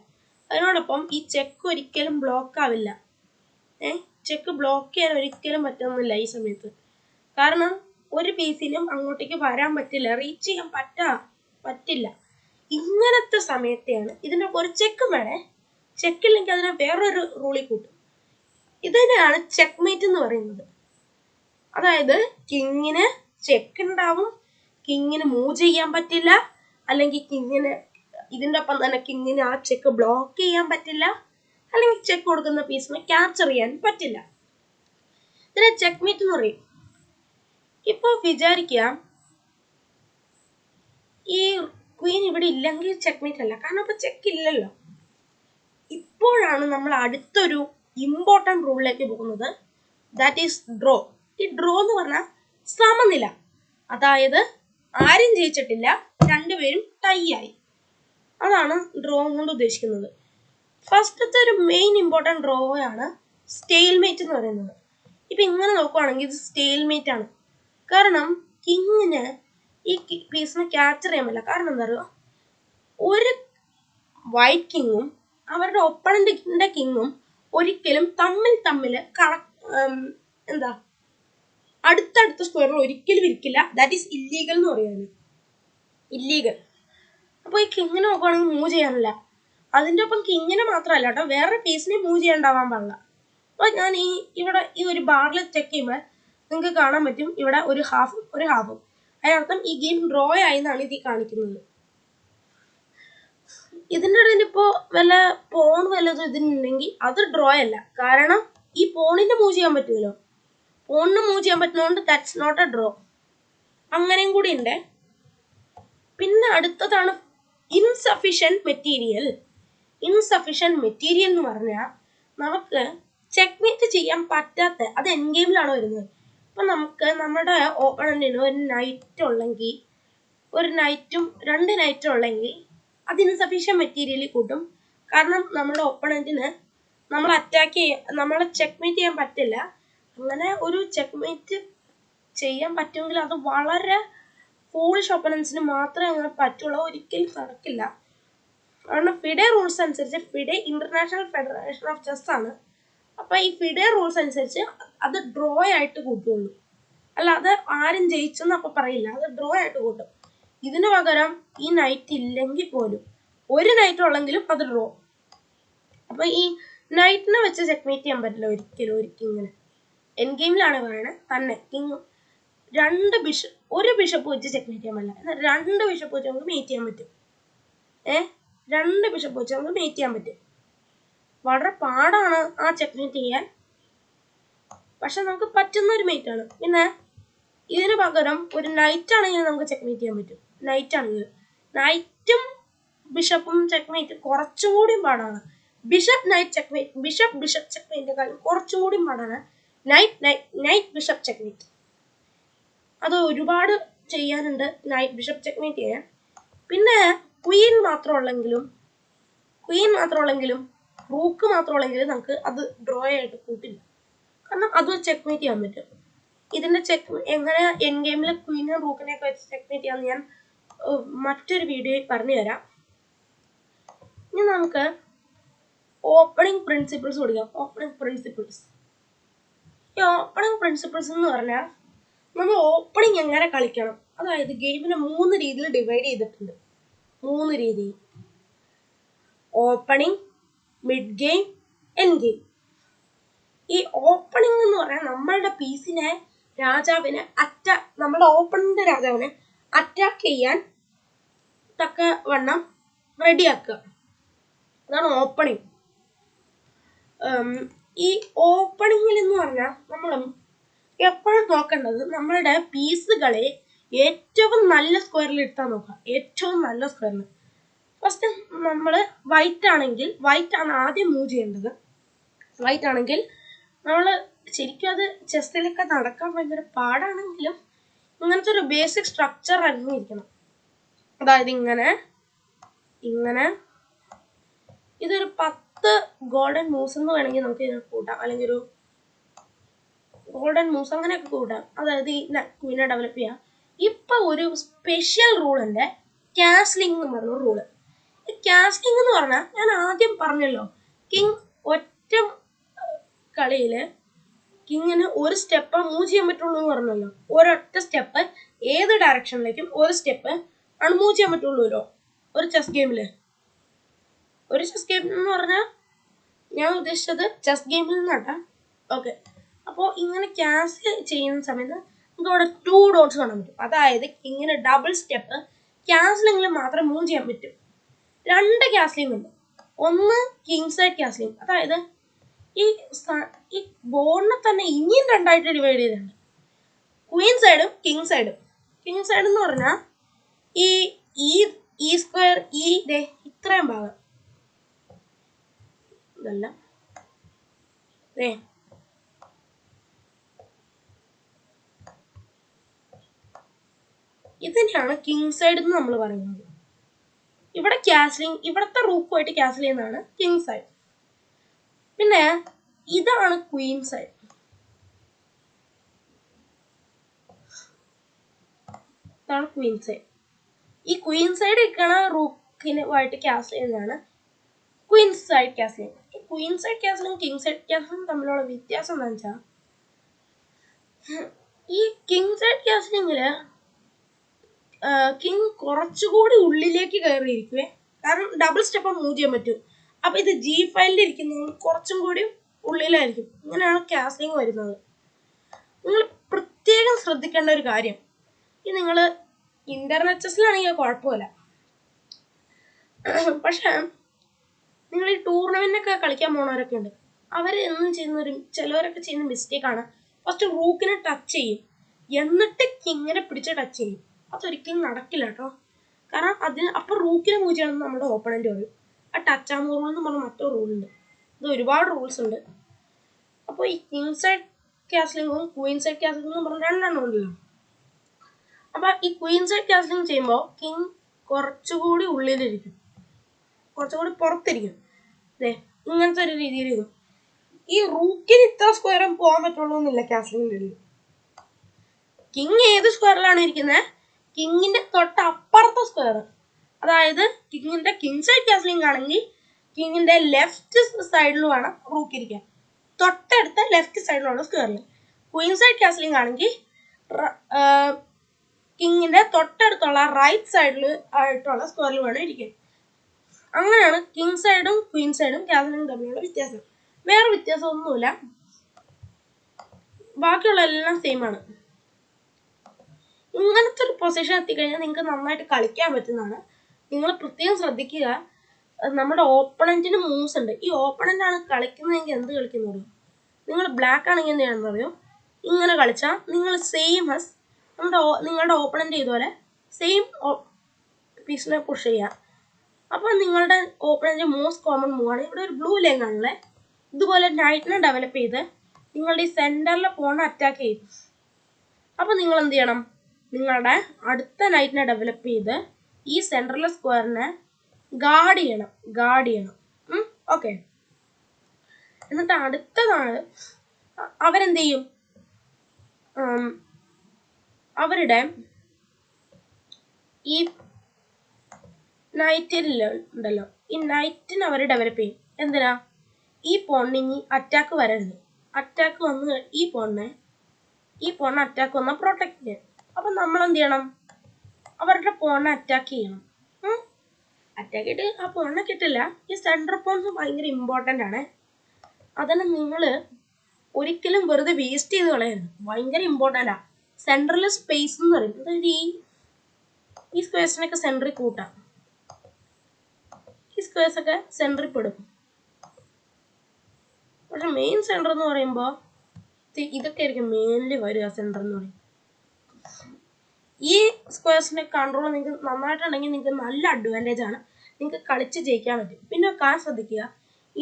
അതിനോടൊപ്പം ഈ ചെക്ക് ഒരിക്കലും ബ്ലോക്ക് ആവില്ല. ചെക്ക് ബ്ലോക്ക് ചെയ്യാൻ ഒരിക്കലും പറ്റുന്നില്ല ഈ സമയത്ത്. കാരണം ഒരു പീസിനും അങ്ങോട്ടേക്ക് വരാൻ പറ്റില്ല, റീച്ച് ചെയ്യാൻ പറ്റില്ല. ഇങ്ങനത്തെ സമയത്തെയാണ് ഇതിന്റെ ഒരു ചെക്ക് വേണേ. ചെക്കില്ലെങ്കിൽ അതിനെ വേറൊരു റൂളിൽ കൂട്ടും. ഇതിനെയാണ് ചെക്ക് മേറ്റ് എന്ന് പറയുന്നത്. അതായത് കിങ്ങിന് ചെക്ക് ഉണ്ടാവും, കിങ്ങിന് മൂവ് ചെയ്യാൻ പറ്റില്ല, അല്ലെങ്കിൽ കിങ്ങിന് ഇതിന്റെ ഒപ്പം തന്നെ കിങ്ങിന് ആ ചെക്ക് ബ്ലോക്ക് ചെയ്യാൻ പറ്റില്ല, അല്ലെങ്കിൽ ചെക്ക് കൊടുക്കുന്ന പീസിനെ ക്യാപ്ചർ ചെയ്യാൻ പറ്റില്ല. ഇതിനെ ചെക്ക് മേറ്റ് എന്ന് പറയും. ഇപ്പൊ വിചാരിക്കുക, ഈ ക്വീൻ ഇവിടെ ഇല്ലെങ്കിൽ ചെക്ക് മേറ്റ് അല്ല, കാരണം ഇപ്പൊ ചെക്ക് ഇല്ലല്ലോ. ഇപ്പോഴാണ് നമ്മൾ അടുത്തൊരു ഇമ്പോർട്ടൻറ്റ് റൂളിലേക്ക് പോകുന്നത്. That is draw. ഈ ഡ്രോ എന്ന് പറഞ്ഞാൽ സമനില. അതായത് ആരും ജയിച്ചിട്ടില്ല, രണ്ടുപേരും ടൈ ആയി. അതാണ് ഡ്രോ കൊണ്ട് ഉദ്ദേശിക്കുന്നത്. ഫസ്റ്റത്തെ ഒരു മെയിൻ ഇമ്പോർട്ടൻറ്റ് ഡ്രോ ആണ് സ്റ്റെയിൽമേറ്റ് എന്ന് പറയുന്നത്. ഇപ്പൊ ഇങ്ങനെ നോക്കുവാണെങ്കിൽ ഇത് സ്റ്റെയിൽമേറ്റ് ആണ്. കാരണം കിങ്ങിന് ഈ പീസിനെ ക്യാപ്ചർ ചെയ്യാൻ പറ്റില്ല. കാരണം എന്താ പറയുക, ഒരു വൈറ്റ് കിങ്ങും അവരുടെ ഒപ്പണന്റിന്റെ കിങ്ങും ഒരിക്കലും തമ്മിൽ അടുത്തടുത്ത സ്ക്വയറിൽ ഒരിക്കലും ഇരിക്കില്ല. ദാറ്റ് ഈസ് ഇല്ലീഗൽ എന്ന് പറയുന്നത്. ഇല്ലീഗൽ. അപ്പൊ ഈ കിങ്ങിനെ നോക്കുവാണെങ്കിൽ മൂവ് ചെയ്യാനില്ല. അതിന്റെ ഒപ്പം കിങ്ങിനെ മാത്രമല്ല കേട്ടോ, വേറെ പീസിനെ മൂവ് ചെയ്യാണ്ടാവാൻ പാടില്ല. അപ്പൊ ഞാൻ ഇവിടെ ഈ ഒരു ബാറിൽ ചെക്ക് ചെയ്യുമ്പോൾ നിങ്ങൾക്ക് കാണാൻ പറ്റും ഇവിടെ ഒരു ഹാഫും. അതിനർത്ഥം ഈ ഗെയിം ഡ്രോ ആയി എന്നാണ് ഇത് കാണിക്കുന്നത്. ഇതിൻ്റെ ഇടയിൽ ഇപ്പോ വല്ല പോൺ വല്ലതും ഇതിനുണ്ടെങ്കിൽ അത് ഡ്രോ അല്ല. കാരണം ഈ പോണിന്റെ മൂവ് ചെയ്യാൻ പറ്റുമല്ലോ. പോണിന് മൂവ് ചെയ്യാൻ പറ്റുന്നതുകൊണ്ട് ദാറ്റ്സ് നോട്ട് എ ഡ്രോ. അങ്ങനെയും കൂടി ഉണ്ട്. പിന്നെ അടുത്തതാണ് ഇൻസഫിഷ്യന്റ് മെറ്റീരിയൽ. ഇൻസഫിഷ്യന്റ് മെറ്റീരിയൽ എന്ന് പറഞ്ഞാൽ നമുക്ക് ചെക്ക്മേറ്റ് ചെയ്യാൻ പറ്റാത്ത, അത് എൻ ഗെയിമിലാണ് വരുന്നത്. അപ്പൊ നമുക്ക് നമ്മുടെ ഓപ്പണന്റിന് ഒരു നൈറ്റ് ഉള്ളെങ്കിൽ, ഒരു നൈറ്റും 2 നൈറ്റും ഉള്ളെങ്കിൽ അത് ഇൻസഫിഷ്യന്റ് മെറ്റീരിയലിൽ കൂട്ടും. കാരണം നമ്മുടെ ഓപ്പണന്റിന് നമ്മളെ ചെക്ക്മേറ്റ് ചെയ്യാൻ പറ്റില്ല. അങ്ങനെ ഒരു ചെക്ക്മേറ്റ് ചെയ്യാൻ പറ്റുമെങ്കിൽ അത് വളരെ ഫൂളിഷ് ഓപ്പണൻസിന് മാത്രമേ അങ്ങനെ പറ്റുള്ളൂ, ഒരിക്കലും നടക്കില്ല. കാരണം ഫിഡെ റൂൾസ് അനുസരിച്ച്, FIDE international federation of chess ആണ്. അപ്പൊ ഈ ഫിഡെ റൂൾസ് അനുസരിച്ച് അത് ഡ്രോ ആയിട്ട് കൂട്ടുള്ളൂ, അല്ലാതെ ആരും ജയിച്ചെന്ന് അപ്പൊ പറയില്ല, അത് ഡ്രോ ആയിട്ട് കൂട്ടും. ഇതിന് പകരം ഈ നൈറ്റ് ഇല്ലെങ്കിൽ പോലും, ഒരു നൈറ്റ് ഉള്ളെങ്കിലും അത് ഡ്രോ. അപ്പൊ ഈ നൈറ്റിനെ വെച്ച് ചെക്ക്മേറ്റ് ചെയ്യാൻ പറ്റില്ല ഒരിക്കലും ഇങ്ങനെ. എൻ ഗെയിമിലാണ് പറയണേ തന്നെ. കിങ് ഒരു ബിഷപ്പ് വെച്ച് ചെക്ക്മേറ്റ് ചെയ്യാൻ പറ്റില്ല, എന്നാൽ 2 ബിഷപ്പ് വെച്ച് നമുക്ക് മേറ്റ് ചെയ്യാൻ പറ്റും. 2 ബിഷപ്പ് വെച്ച് നമുക്ക് മേറ്റ് ചെയ്യാൻ പറ്റും. വളരെ പാടാണ് ആ ചെക്ക്മേറ്റ് ചെയ്യാൻ, പക്ഷെ നമുക്ക് പറ്റുന്ന ഒരു മേറ്റ് ആണ്. പിന്നെ ഇതിന് പകരം ഒരു നൈറ്റ് ആണെങ്കിൽ നമുക്ക് ചെക്ക്മേറ്റ് ചെയ്യാൻ പറ്റും. നൈറ്റും ബിഷപ്പും ചെക്ക്മേറ്റ് കുറച്ചും കൂടി പാടാണ്. ബിഷപ്പ് നൈറ്റ് ചെക്ക്മേറ്റ്, ബിഷപ്പ് ചെക്ക്മേറ്റിനെക്കാളും കുറച്ചും കൂടി പാടാണ് നൈറ്റ് ബിഷപ്പ് ചെക്ക്മേറ്റ്. അത് ഒരുപാട് ചെയ്യാനുണ്ട് നൈറ്റ് ബിഷപ്പ് ചെക്ക്മേറ്റ് ചെയ്യാൻ. പിന്നെ ക്വീൻ മാത്രമുള്ളെങ്കിലും റൂക്ക് മാത്രമുള്ളെങ്കിലും നമുക്ക് അത് ഡ്രോ ആയിട്ട് കൂട്ടില്ല, കാരണം അത് ചെക്ക്മേറ്റ് ചെയ്യാൻ പറ്റും. ഇതിന്റെ എങ്ങനെ എൻ ഗെയിമിൽ ക്വീനും റൂക്കിനെയൊക്കെ വെച്ച് ചെക്ക്മേറ്റ് ചെയ്യാന്ന് ഞാൻ മറ്റൊരു വീഡിയോയിൽ പറഞ്ഞു തരാം. ഇനി നമുക്ക് ഓപ്പണിംഗ് പ്രിൻസിപ്പിൾസ് കൊടുക്കാം. ഓപ്പണിംഗ് പ്രിൻസിപ്പിൾസ് എന്ന് പറഞ്ഞാൽ നമ്മൾ ഓപ്പണിംഗ് എങ്ങനെ കളിക്കണം, അതായത് ഗെയിമിനെ 3 രീതിയിൽ ഡിവൈഡ് ചെയ്തിട്ടുണ്ട്. 3 രീതിയിൽ: opening, mid game, end game. ഈ ഓപ്പണിംഗ് എന്ന് പറഞ്ഞാൽ നമ്മളുടെ പീസിനെ നമ്മുടെ ഓപ്പണിന്റെ രാജാവിനെ അറ്റാക്ക് ചെയ്യാൻ തക്കവണ്ണം റെഡിയാക്കുക. അതാണ് ഓപ്പണിംഗ്. ഈ ഓപ്പണിംഗിൽ എന്ന് പറഞ്ഞാൽ നമ്മൾ എപ്പോഴും നോക്കേണ്ടത് നമ്മളുടെ പീസുകളെ ഏറ്റവും നല്ല സ്ക്വയറിൽ എടുത്താൽ നോക്കുക. ഏറ്റവും നല്ല സ്ക്വയറിൽ. ഫസ്റ്റ് നമ്മൾ വൈറ്റ് ആണ് ആദ്യം മൂവ് ചെയ്യേണ്ടത്. വൈറ്റ് ആണെങ്കിൽ നമ്മൾ ശരിക്കും അത് ചെസ്സിലൊക്കെ നടക്കാൻ ഭയങ്കര പാടാണെങ്കിലും ഇങ്ങനത്തെ ഒരു ബേസിക് സ്ട്രക്ചർ അറിഞ്ഞിരിക്കണം. അതായത് ഇങ്ങനെ ഇതൊരു 10 ഗോൾഡൻ മൂവ്സ് എന്ന് വേണമെങ്കിൽ നമുക്ക് ഇതിനെ കൂട്ടാം, അല്ലെങ്കിൽ ഒരു ഗോൾഡൻ മൂവ്സ് അങ്ങനെയൊക്കെ കൂട്ടാം. അതായത് ഈ ക്വീനെ ഡെവലപ്പ് ചെയ്യാം. ഇപ്പൊ ഒരു സ്പെഷ്യൽ റൂൾ ഉണ്ട്, കാസ്ലിംഗ് എന്ന് പറഞ്ഞ റൂള്. ഈ കാസ്ലിംഗ് എന്ന് പറഞ്ഞാൽ ഞാൻ ആദ്യം പറഞ്ഞല്ലോ, കിങ് ഒറ്റ കളിയില് കിങ്ങിന് ഒരു സ്റ്റെപ്പ് മൂവ് ചെയ്യാൻ പറ്റുള്ളൂ എന്ന് പറഞ്ഞല്ലോ. ഒരൊറ്റ സ്റ്റെപ്പ് ഏത് ഡയറക്ഷനിലേക്കും ഒരു സ്റ്റെപ്പ് ആണ് മൂവ് ചെയ്യാൻ പറ്റുള്ളൂല്ലോ ഒരു ചെസ് ഗെയിമില്. ഒരു ചെസ് ഗെയിം എന്ന് പറഞ്ഞാൽ ഞാൻ ഉദ്ദേശിച്ചത് ചെസ് ഗെയിമിൽ നിന്നാട്ടാ. ഓക്കെ, അപ്പോൾ ഇങ്ങനെ ക്യാൻസൽ ചെയ്യുന്ന സമയത്ത് നമുക്ക് അവിടെ 2 ഡോട്ട്സ് കാണാൻ പറ്റും. അതായത് ഇങ്ങനെ ഡബിൾ സ്റ്റെപ്പ് ക്യാൻസലിംഗിൽ മാത്രം മൂവ് ചെയ്യാൻ പറ്റും. 2 ക്യാൻസലിംഗ് ഉണ്ട്. ഒന്ന് കിങ് സൈഡ് ക്യാൻസലിംഗ്, അതായത് ഈ ബോർഡിനെ തന്നെ ഇനിയും 2ആയിട്ട് ഡിവൈഡ് ചെയ്തിട്ടുണ്ട്. ക്വീൻ സൈഡും കിങ് സൈഡും. കിങ് സൈഡ് എന്ന് പറഞ്ഞാൽ ഈ സ്ക്വയർ, ഇത്രയും ഭാഗം, ഇതല്ല, ഇതിനെയാണ് കിങ് സൈഡ് എന്ന് നമ്മൾ പറയുന്നത്. ഇവിടെ ക്യാസ്ലിംഗ്, ഇവിടത്തെ റൂക്കുമായിട്ട് ക്യാൻസൽ ചെയ്യുന്നതാണ് കിങ് സൈഡ്. പിന്നെ ഇതാണ് ക്വീൻ സൈഡ്. ഇതാണ് ക്വീൻ സൈഡ്. ഈ ക്വീൻ സൈഡ് ഇരിക്കണ റൂക്കിനുമായിട്ട് ക്യാൻസൽ ചെയ്യുന്നതാണ് ക്വീൻ സൈഡ് ക്യാസ്ലിംഗ്. ഈ ക്വീൻ സൈഡ് ക്യാസ്ലിംഗ് കിങ് സൈഡ് ക്യാസ്ലിംഗ് തമ്മിലുള്ള വ്യത്യാസം എന്താ വെച്ചാൽ, ഈ കിങ് സൈഡ് ക്യാസ്ലിംഗില് കിങ് കുറച്ചുകൂടി ഉള്ളിലേക്ക് കയറിയിരിക്കുവേ, കാരണം ഡബിൾ സ്റ്റെപ്പ് മൂവ് ചെയ്യാൻ പറ്റും. അപ്പൊ ഇത് G5 ഇരിക്കുന്നത് കുറച്ചും കൂടി ഉള്ളിലായിരിക്കും. ഇങ്ങനെയാണ് ക്യാസ്ലിംഗ് വരുന്നത്. നിങ്ങൾ പ്രത്യേകം ശ്രദ്ധിക്കേണ്ട ഒരു കാര്യം, ഈ നിങ്ങൾ ഇന്റർനെറ്റ് ചെസ്സിലാണെങ്കിൽ കുഴപ്പമില്ല, പക്ഷെ നിങ്ങൾ ഈ ടൂർണമെന്റിനൊക്കെ കളിക്കാൻ പോണവരൊക്കെ ഉണ്ട്, ചിലവരൊക്കെ ചെയ്യുന്ന മിസ്റ്റേക്കാണ് ഫസ്റ്റ് റൂക്കിനെ ടച്ച് ചെയ്യും, എന്നിട്ട് കിങ്ങിനെ പിടിച്ച് ടച്ച് ചെയ്യും. അതൊരിക്കലും നടക്കില്ല കേട്ടോ. കാരണം അപ്പൊ റൂക്കിനെ മൂവ് ചെയ്യണമെന്ന് നമ്മുടെ ഓപ്പണന്റ് പറയും. ആ ടച്ച് ആം റൂൾ എന്ന് പറഞ്ഞ മറ്റൊരു റൂളുണ്ട്. ഇത് ഒരുപാട് റൂൾസ് ഉണ്ട്. അപ്പോൾ ഈ കിങ് സൈഡ് ക്യാസ്ലിംഗും ക്വീൻ സൈഡ് ക്യാസ്ലിംഗും പറഞ്ഞ 2 എണ്ണം ഉണ്ടല്ലോ. അപ്പൊ ഈ ക്വീൻ സൈഡ് ക്യാസ്ലിംഗ് ചെയ്യുമ്പോൾ കിങ് കുറച്ചുകൂടി ഉള്ളിലിരിക്കും, കുറച്ചുകൂടി പുറത്തിരിക്കും. ഇങ്ങനത്തെ ഒരു രീതിയിലിരിക്കും. ഈ റൂക്കിന് ഇത്ര സ്ക്വയറും പോകാൻ പറ്റുള്ളൂ എന്നില്ല ക്യാസ്ലിംഗിൻ്റെ ഇടയിൽ. കിങ് ഏത് സ്ക്വയറിലാണ് ഇരിക്കുന്നത്, കിങ്ങിന്റെ തൊട്ടപ്പുറത്തെ സ്ക്വയർ, അതായത് കിങ്ങിന്റെ കിങ് സൈഡ് ക്യാസ്ലിംഗ് ആണെങ്കിൽ കിങ്ങിന്റെ ലെഫ്റ്റ് സൈഡിലുമാണ് റൂക്ക് ഇരിക്കാൻ, തൊട്ടടുത്ത ലെഫ്റ്റ് സൈഡിലുള്ള സ്ക്വയറിൽ. ക്വീൻ സൈഡ് ക്യാസ്ലിംഗ് ആണെങ്കിൽ കിങ്ങിന്റെ തൊട്ടടുത്തുള്ള റൈറ്റ് സൈഡിൽ ആയിട്ടുള്ള സ്ക്വയറിൽ വേണം ഇരിക്കാൻ. അങ്ങനെയാണ് കിങ് സൈഡും ക്വീൻ സൈഡും ക്യാസ്ലിംഗ് തമ്മിലുള്ള വ്യത്യാസം. വേറെ വ്യത്യാസമൊന്നുമില്ല, ബാക്കിയുള്ള എല്ലാം സെയിം ആണ്. ഇങ്ങനത്തെ ഒരു പൊസിഷൻ എത്തിക്കഴിഞ്ഞാൽ നിങ്ങൾക്ക് നന്നായിട്ട് കളിക്കാൻ പറ്റുന്നതാണ്. നിങ്ങൾ പ്രത്യേകം ശ്രദ്ധിക്കുക, നമ്മുടെ ഓപ്പണന്റിന് മൂവ്സ് ഉണ്ട്. ഈ ഓപ്പണന്റ് ആണ് കളിക്കുന്നതെങ്കിൽ എന്ത് കളിക്കുന്നത്? നിങ്ങൾ ബ്ലാക്ക് ആണെങ്കിൽ എന്ത് ചെയ്യണമെന്ന് അറിയോ? ഇങ്ങനെ കളിച്ചാൽ നിങ്ങൾ സെയിം ആസ് നിങ്ങളുടെ ഓപ്പണന്റ് ഇതുപോലെ സെയിം പീസിനെ പുഷ് ചെയ്യുക. അപ്പോൾ നിങ്ങളുടെ ഓപ്പണന്റ് മോസ്റ്റ് കോമൺ മൂവ് ആണ്. ഇവിടെ ഒരു ബ്ലൂ ലൈൻ കാണുന്നത്. ഇതുപോലെ നൈറ്റിനെ ഡെവലപ്പ് ചെയ്ത് നിങ്ങളുടെ ഈ സെന്ററിൽ പോണ അറ്റാക്ക് ചെയ്യും. അപ്പോൾ നിങ്ങൾ എന്ത് ചെയ്യണം? നിങ്ങളുടെ അടുത്ത നൈറ്റിനെ ഡെവലപ്പ് ചെയ്ത് ഈ സെൻട്രൽ സ്ക്വയറിനെ ഗാർഡ് ചെയ്യണം. ഓക്കെ. എന്നിട്ട് അടുത്തതാണ് അവരെന്ത് ചെയ്യും? അവരുടെ ഈ നൈറ്റിലുണ്ടല്ലോ, ഈ നൈറ്റിന് അവർ ഡെവലപ്പ് ചെയ്യും. എന്തിനാ? ഈ പോണിന് ഇനി അറ്റാക്ക് വരരുത്. അറ്റാക്ക് വന്ന് ഈ പോണിനെ അറ്റാക്ക് വന്നാൽ പ്രൊട്ടക്ട് ചെയ്യും. അപ്പം നമ്മൾ എന്ത് ചെയ്യണം? അവരുടെ പോണിനെ അറ്റാക്ക് ചെയ്യണം. അറ്റാക്ക് ചെയ്തിട്ട് ആ പോണിനെ കിട്ടില്ല. ഈ സെൻട്രൽ പോൺസ് ഭയങ്കര ഇമ്പോർട്ടൻ്റ് ആണ്. അതിനെ നിങ്ങൾ ഒരിക്കലും വെറുതെ വേസ്റ്റ് ചെയ്ത് കളയരുത്. ഭയങ്കര ഇമ്പോർട്ടൻ്റ് ആണ്. സെൻട്രൽ സ്പേസ് എന്ന് പറയും. അതായത് ഈ സ്ക്വയർസിനൊക്കെ സെൻട്രിൽ കൂട്ടാം. ഈ സ്ക്വയർസ് ഒക്കെ സെൻട്രിൽ പെടും. പക്ഷെ മെയിൻ സെൻറ്റർ എന്ന് പറയുമ്പോൾ ഇതൊക്കെ ആയിരിക്കും മെയിൻലി വരിക. സെൻറ്റർ എന്ന് പറയും. ഈ സ്ക്വയർസിന്റെ കൺട്രോൾ നിങ്ങൾക്ക് നന്നായിട്ടുണ്ടെങ്കിൽ നിങ്ങൾക്ക് നല്ല അഡ്വാൻറ്റേജ് ആണ്. നിങ്ങൾക്ക് കളിച്ച് ജയിക്കാൻ പറ്റും. പിന്നെ കാണാൻ ശ്രദ്ധിക്കുക,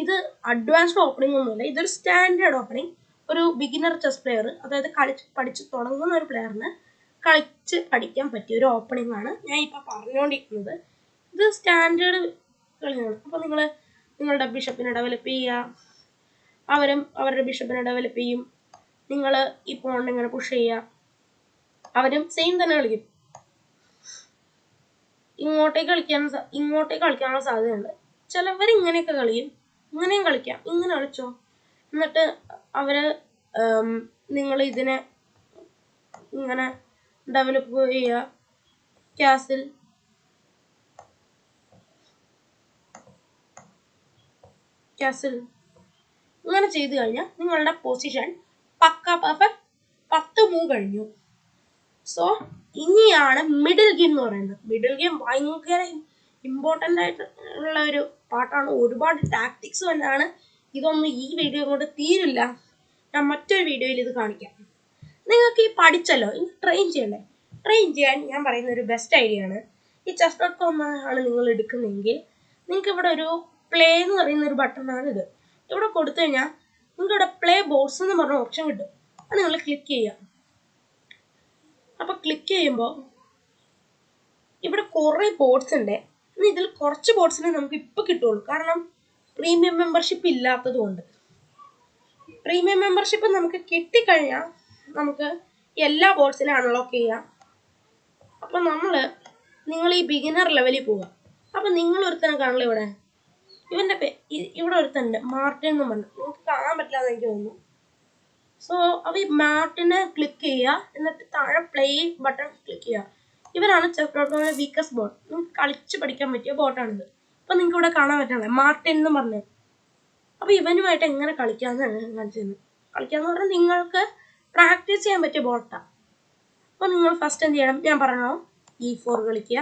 ഇത് അഡ്വാൻസ്ഡ് ഓപ്പണിംഗ് ഒന്നുമില്ല. ഇതൊരു സ്റ്റാൻഡേർഡ് ഓപ്പണിംഗ്. ഒരു ബിഗിനർ ചെസ് പ്ലെയർ, അതായത് പഠിച്ച് തുടങ്ങുന്ന ഒരു പ്ലെയറിന് കളിച്ച് പഠിക്കാൻ പറ്റിയ ഒരു ഓപ്പണിംഗ് ആണ് ഞാൻ ഇപ്പോൾ പറഞ്ഞുകൊണ്ടിരിക്കുന്നത്. ഇത് സ്റ്റാൻഡേർഡ് കളിയാണ്. അപ്പോൾ നിങ്ങളുടെ ബിഷപ്പിനെ ഡെവലപ്പ് ചെയ്യുക, അവരും അവരുടെ ബിഷപ്പിനെ ഡെവലപ്പ് ചെയ്യും. നിങ്ങൾ ഈ പോണിനെ ഇങ്ങനെ പുഷ് ചെയ്യുക, അവരും സെയിം തന്നെ കളിക്കും. ഇങ്ങോട്ടേക്ക് കളിക്കാനുള്ള സാധ്യതയുണ്ട്. ചിലവർ ഇങ്ങനെയൊക്കെ കളിക്കും. ഇങ്ങനെയും കളിക്കാം. ഇങ്ങനെ കളിച്ചോ. എന്നിട്ട് നിങ്ങൾ ഇതിനെ ഇങ്ങനെ ഡെവലപ്പ് ചെയ്യുക. കാസിൽ ഇങ്ങനെ ചെയ്തു കഴിഞ്ഞാൽ നിങ്ങളുടെ പൊസിഷൻ പക്ക പെർഫെക്റ്റ്. 10 മൂവ് കഴിഞ്ഞു. സോ ഇനിയാണ് മിഡിൽ ഗെയിം എന്ന് പറയുന്നത്. മിഡിൽ ഗെയിം ഭയങ്കര ഇമ്പോർട്ടൻ്റ് ആയിട്ടുള്ള ഒരു പാർട്ടാണ്. ഒരുപാട് ടാക്ടിക്സ് തന്നെയാണ്. ഇതൊന്നും ഈ വീഡിയോ കൊണ്ട് തീരില്ല. ഞാൻ മറ്റൊരു വീഡിയോയിൽ ഇത് കാണിക്കാം. നിങ്ങൾക്ക് ഈ പഠിച്ചല്ലോ, ഇനി ട്രെയിൻ ചെയ്യണ്ടേ? ട്രെയിൻ ചെയ്യാൻ ഞാൻ പറയുന്ന ഒരു ബെസ്റ്റ് ഐഡിയ ആണ്, ഈ chess.com ആണ് നിങ്ങൾ എടുക്കുന്നതെങ്കിൽ നിങ്ങൾക്ക് ഇവിടെ ഒരു പ്ലേ എന്ന് പറയുന്ന ഒരു ബട്ടണാണ് ഇത്. ഇവിടെ കൊടുത്തു കഴിഞ്ഞാൽ നിങ്ങൾക്ക് ഇവിടെ പ്ലേ ബോർഡ്സ് എന്ന് പറഞ്ഞ ഓപ്ഷൻ കിട്ടും. അത് നിങ്ങൾ ക്ലിക്ക് ചെയ്യുക. അപ്പോൾ ക്ലിക്ക് ചെയ്യുമ്പോൾ ഇവിടെ കുറേ ബോർഡ്സ് ഉണ്ട്. ഇതിൽ കുറച്ച് ബോർഡ്സിനെ നമുക്ക് ഇപ്പോൾ കിട്ടുള്ളൂ, കാരണം പ്രീമിയം മെമ്പർഷിപ്പ് ഇല്ലാത്തത് കൊണ്ട്. പ്രീമിയം മെമ്പർഷിപ്പ് നമുക്ക് കിട്ടിക്കഴിഞ്ഞാൽ നമുക്ക് എല്ലാ ബോർഡ്സിനെ അൺലോക്ക് ചെയ്യാം. അപ്പോൾ നിങ്ങൾ ഈ ബിഗിനർ ലെവലിൽ പോവുക. അപ്പോൾ നിങ്ങൾ ഒരുത്തനെ കാണില്ല ഇവിടെ. ഇവൻ്റെ ഇവിടെ ഒരുത്തനുണ്ട്, മാർട്ടിൻ എന്ന് പറഞ്ഞു. നിങ്ങൾക്ക് കാണാൻ പറ്റില്ല എന്ന് എനിക്ക് തോന്നുന്നു. സോ അപ്പോൾ ഈ മാർട്ടിനെ ക്ലിക്ക് ചെയ്യുക. എന്നിട്ട് താഴെ പ്ലേ ബട്ടൺ ക്ലിക്ക് ചെയ്യുക. ഇവരാണ് chess.com's വീക്കസ്റ്റ് ബോട്ട്. നിങ്ങൾക്ക് കളിച്ച് പഠിക്കാൻ പറ്റിയ ബോട്ടാണിത്. അപ്പോൾ നിങ്ങൾക്ക് ഇവിടെ കാണാൻ പറ്റണേ മാർട്ടിൻ എന്ന് പറഞ്ഞു. അപ്പോൾ ഇവനുമായിട്ട് എങ്ങനെ കളിക്കാമെന്നാണ് കാണിച്ചത്. കളിക്കാമെന്ന് പറഞ്ഞാൽ നിങ്ങൾക്ക് പ്രാക്ടീസ് ചെയ്യാൻ പറ്റിയ ബോട്ടാണ്. അപ്പോൾ നിങ്ങൾ ഫസ്റ്റ് എന്ത് ചെയ്യണം? ഞാൻ പറഞ്ഞോ, E4 കളിക്കുക.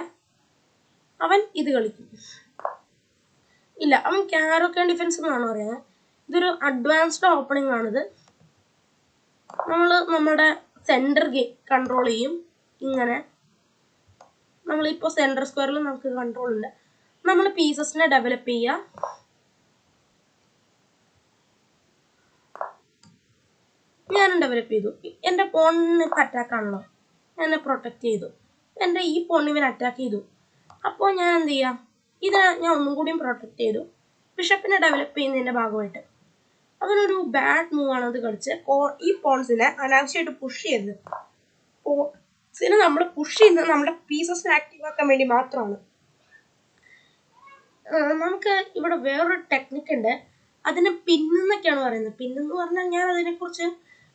അവൻ ഇത് കളിക്കും. ഇല്ല, അവൻ കാരോക്കൻ ഡിഫൻസ് എന്നാണ് പറയുന്നത്. ഇതൊരു അഡ്വാൻസ്ഡ് ഓപ്പണിംഗ് ആണിത്. നമ്മുടെ സെൻറ്റർ കൺട്രോൾ ചെയ്യും. ഇങ്ങനെ നമ്മളിപ്പോൾ സെൻറ്റർ സ്ക്വയറിൽ നമുക്ക് കൺട്രോൾ ഉണ്ട്. നമ്മൾ പീസസിനെ ഡെവലപ്പ് ചെയ്യുക. ഞാനും ഡെവലപ്പ് ചെയ്തു. എൻ്റെ പോണിന് അറ്റാക്ക് ആണല്ലോ, എന്നെ പ്രൊട്ടക്റ്റ് ചെയ്തു. എൻ്റെ ഈ പോണിന് ഇവൻ അറ്റാക്ക് ചെയ്തു. അപ്പോൾ ഞാൻ എന്ത് ചെയ്യാം? ഇതിനെ ഞാൻ ഒന്നും കൂടിയും പ്രൊട്ടക്റ്റ് ചെയ്തു. ബിഷപ്പിനെ ഡെവലപ്പ് ചെയ്യുന്നതിൻ്റെ ഭാഗമായിട്ട്. അതിനൊരു ബാഡ് മൂവാണ് അത് കളിച്ച്. ഈ പോൺസിനെ അനാവശ്യമായിട്ട് പുഷ് ചെയ്തത്. പോൺസിനെ നമ്മൾ പുഷ് ചെയ്യുന്നത് നമ്മുടെ പീസസിനെ ആക്റ്റീവ് ആക്കാൻ വേണ്ടി മാത്രമാണ്. നമുക്ക് ഇവിടെ വേറൊരു ടെക്നിക്ക് ഉണ്ട്. അതിനെ പിന്നെന്നൊക്കെയാണ് പറയുന്നത്. പിന്നെന്ന് പറഞ്ഞാൽ ഞാൻ അതിനെക്കുറിച്ച്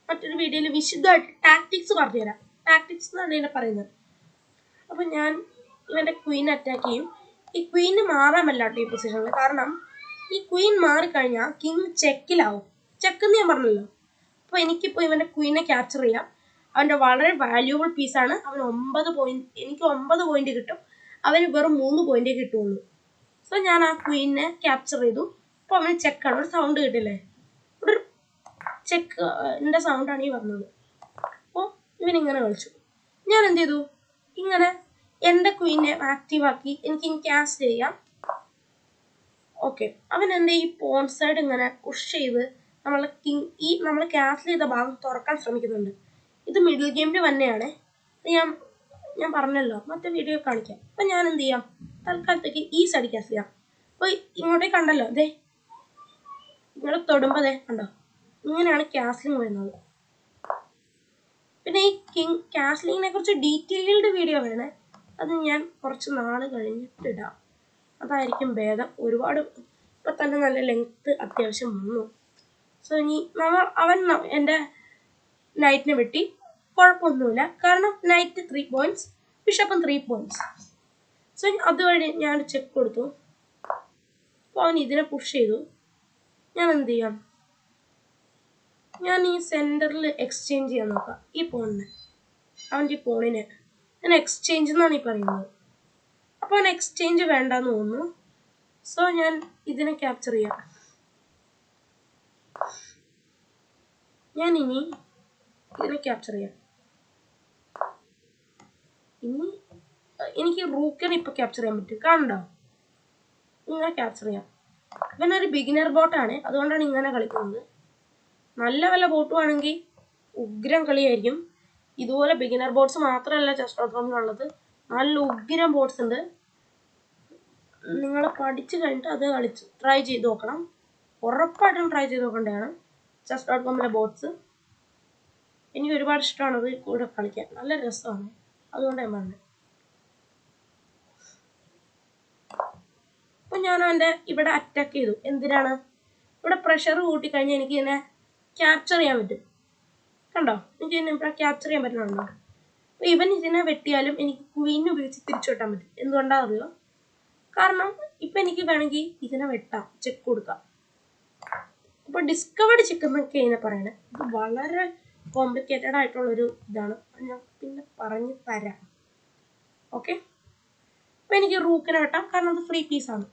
മറ്റൊരു വീഡിയോയിൽ വിശദമായിട്ട് ടാക്ടിക്സ് പറഞ്ഞുതരാം. ടാക്ടിക്സ് എന്നാണ് ഇതിനെ പറയുന്നത്. അപ്പം ഞാൻ ഇവൻ്റെ ക്വീൻ അറ്റാക്ക് ചെയ്യും. ഈ ക്വീന് മാറാൻ പറ്റില്ല ഈ പൊസിഷനിൽ. കാരണം ഈ ക്വീൻ മാറിക്കഴിഞ്ഞാൽ കിങ് ചെക്കിലാവും. ചെക്കെന്ന് ഞാൻ പറഞ്ഞല്ലോ. അപ്പോൾ എനിക്കിപ്പോൾ ഇവൻ്റെ ക്വീനെ ക്യാപ്ചർ ചെയ്യാം. അവൻ്റെ വളരെ വാല്യൂബിൾ പീസാണ്. അവൻ 9 പോയിന്റ്, എനിക്ക് 9 പോയിന്റ് കിട്ടും. അവന് വെറും 3 പോയിന്റേ കിട്ടുള്ളൂ. സോ ഞാൻ ആ ക്വീനെ ക്യാപ്ചർ ചെയ്തു. അപ്പോൾ അവന് ചെക്കാണ്, ഒരു സൗണ്ട് കിട്ടില്ലേ, ഇവിടെ ഒരു ചെക്കിൻ്റെ സൗണ്ടാണ് ഈ വന്നത്. അപ്പോൾ ഇവനിങ്ങനെ കളിച്ചു. ഞാൻ എന്ത് ചെയ്തു, ഇങ്ങനെ എൻ്റെ ക്വീനെ ആക്റ്റീവാക്കി എനിക്ക് ക്യാസ്റ്റ് ചെയ്യാം. ഓക്കെ, അവൻ എൻ്റെ ഈ പോൺ സൈഡ് ഇങ്ങനെ പുഷ് ചെയ്ത് നമ്മളെ നമ്മൾ ക്യാൻസൽ ചെയ്ത ഭാഗം തുറക്കാൻ ശ്രമിക്കുന്നുണ്ട്. ഇത് മിഡിൽ ഗെയിമിൽ തന്നെയാണ്. ഞാൻ പറഞ്ഞല്ലോ, മറ്റേ വീഡിയോ കാണിക്കാം. അപ്പം ഞാൻ എന്ത് ചെയ്യാം, തൽക്കാലത്തേക്ക് ഈ സൈഡ് ക്യാൻസൽ ചെയ്യാം. അപ്പോൾ ഇങ്ങോട്ടേക്ക് കണ്ടല്ലോ, അതെ ഇങ്ങോട്ട് തൊടുമ്പോൾ അതെ കണ്ടോ, ഇങ്ങനെയാണ് ക്യാൻസലിങ് വരുന്നത്. പിന്നെ ഈ ക്യാൻസലിങ്ങിനെ കുറിച്ച് ഡീറ്റെയിൽഡ് വീഡിയോ വേണേ, അത് ഞാൻ കുറച്ച് നാൾ കഴിഞ്ഞിട്ടിടാം. അതായിരിക്കും ഭേദം. ഒരുപാട് ഇപ്പം തന്നെ നല്ല ലെങ്ത്ത് അത്യാവശ്യം വന്നു. സോ ഇനി അവൻ എൻ്റെ നൈറ്റിനെ വെട്ടി, കുഴപ്പമൊന്നുമില്ല. കാരണം നൈറ്റ് 3 പോയിന്റ്സ്, ബിഷപ്പും 3 പോയിന്റ്സ്. സോ അതുവഴി ഞാൻ ചെക്ക് കൊടുത്തു. അപ്പോൾ അവൻ ഇതിനെ പുഷ് ചെയ്തു. ഞാൻ എന്ത് ചെയ്യാം, ഞാൻ ഈ സെൻറ്ററിൽ എക്സ്ചേഞ്ച് ചെയ്യാൻ നോക്കാം. ഈ പോണിനെ, അവൻ്റെ ഈ പോണിനെ ഞാൻ എക്സ്ചേഞ്ച് എന്നാണ് ഈ പറയുന്നത്. അപ്പോൾ അവൻ എക്സ്ചേഞ്ച് വേണ്ടെന്ന് തോന്നുന്നു. സോ ഞാൻ ഇതിനെ ക്യാപ്ചർ ചെയ്യാം. ഞാൻ ഇനി ഇതിനെ ക്യാപ്ചർ ചെയ്യാം. ഇനി എനിക്ക് റൂക്കിനെ ഇപ്പോൾ ക്യാപ്ചർ ചെയ്യാൻ പറ്റും, കാണണ്ടോ, ഇങ്ങനെ ക്യാപ്ചർ ചെയ്യാം. ഇവനൊരു ബിഗിനർ ബോട്ടാണ്, അതുകൊണ്ടാണ് ഇങ്ങനെ കളിക്കുന്നത്. നല്ല വല്ല ബോട്ടും ആണെങ്കിൽ ഉഗ്രം കളിയായിരിക്കും. ഇതുപോലെ ബിഗിനർ ബോട്ട്സ് മാത്രമല്ല chess.comലുള്ളത്, നല്ല ഉഗ്രം ബോട്ട്സ് ഉണ്ട്. നിങ്ങൾ പഠിച്ചു കഴിഞ്ഞിട്ട് അത് ട്രൈ ചെയ്ത് നോക്കണം. ഉറപ്പായിട്ടും ട്രൈ ചെയ്ത് നോക്കേണ്ടതാണ് chess.comലെ ബോട്ട്സ്. എനിക്ക് ഒരുപാട് ഇഷ്ടമാണ് അത് കൂടെ കളിക്കാൻ, നല്ല രസമാണ്. അതുകൊണ്ട് ഞാൻ പറഞ്ഞത്. അപ്പം ഞാൻ അവൻ്റെ ഇവിടെ അറ്റാക്ക് ചെയ്തു. എന്തിനാണ്, ഇവിടെ പ്രഷർ കൂട്ടിക്കഴിഞ്ഞാൽ എനിക്ക് ഇതിനെ ക്യാപ്ചർ ചെയ്യാൻ പറ്റും. കണ്ടോ, എനിക്ക് ഇതിനെ ഇവിടെ ക്യാപ്ചർ ചെയ്യാൻ പറ്റുന്നുണ്ടോ. അപ്പോൾ ഇവൻ ഇതിനെ വെട്ടിയാലും എനിക്ക് ക്വീനെ ഉപയോഗിച്ച് തിരിച്ചു വെട്ടാൻ പറ്റും. എന്തുകൊണ്ടാണെന്ന് അറിയോ, കാരണം ഇപ്പം എനിക്ക് വേണമെങ്കിൽ ഇതിനെ വെട്ടാം, ചെക്ക് കൊടുക്കാം. അപ്പോൾ ഡിസ്കവേർഡ് ചെക്ക് എന്നൊക്കെ ഇതിനെ പറയണേ. ഇത് വളരെ കോംപ്ലിക്കേറ്റഡ് ആയിട്ടുള്ളൊരു ഇതാണ്, ഞാൻ പിന്നെ പറഞ്ഞു തരാം. ഓക്കെ, അപ്പം എനിക്ക് റൂക്കിനെ വെട്ടാം, കാരണം അത് ഫ്രീ പീസാണ്.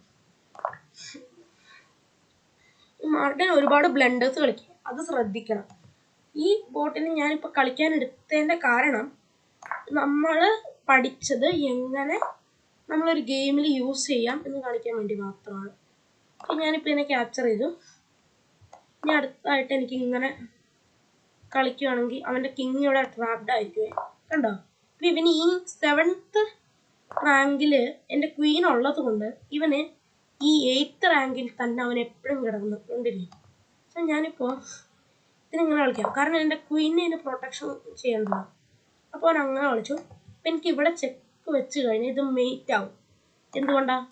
മാർട്ടിൻ ഒരുപാട് ബ്ലണ്ടേഴ്സ് കളിക്കുക, അത് ശ്രദ്ധിക്കണം. ഈ ബോട്ടിന് ഞാനിപ്പോൾ കളിക്കാൻ എടുത്തതിൻ്റെ കാരണം നമ്മൾ പഠിച്ചത് എങ്ങനെ നമ്മളൊരു ഗെയിമിൽ യൂസ് ചെയ്യാം എന്ന് കാണിക്കാൻ വേണ്ടി മാത്രമാണ്. ഞാനിപ്പോൾ ഇതിനെ ക്യാപ്ചർ ചെയ്തു. ഇനി അടുത്തായിട്ട് എനിക്ക് ഇങ്ങനെ കളിക്കുകയാണെങ്കിൽ അവൻ്റെ കിങ് ഇവിടെ ട്രാപ്ഡ് ആയിരിക്കുമേ, കണ്ടോ. അപ്പോൾ ഇവന് ഈ 7th റാങ്കിൽ എൻ്റെ ക്വീൻ ഉള്ളത് കൊണ്ട് ഇവന് ഈ 8th റാങ്കിൽ തന്നെ അവൻ എപ്പോഴും കിടന്നുകൊണ്ടിരിക്കും. സോ ഞാനിപ്പോൾ ഇതിനിങ്ങനെ കളിക്കാം, കാരണം എൻ്റെ ക്വീനെ ഇതിന് പ്രൊട്ടക്ഷൻ ചെയ്യേണ്ടതാണ്. അപ്പോൾ അവൻ അങ്ങനെ കളിച്ചു. അപ്പം എനിക്ക് ഇവിടെ ചെക്ക് വെച്ച് കഴിഞ്ഞാൽ ഇത് മെയ്റ്റ് ആവും. എന്തുകൊണ്ടാണ്,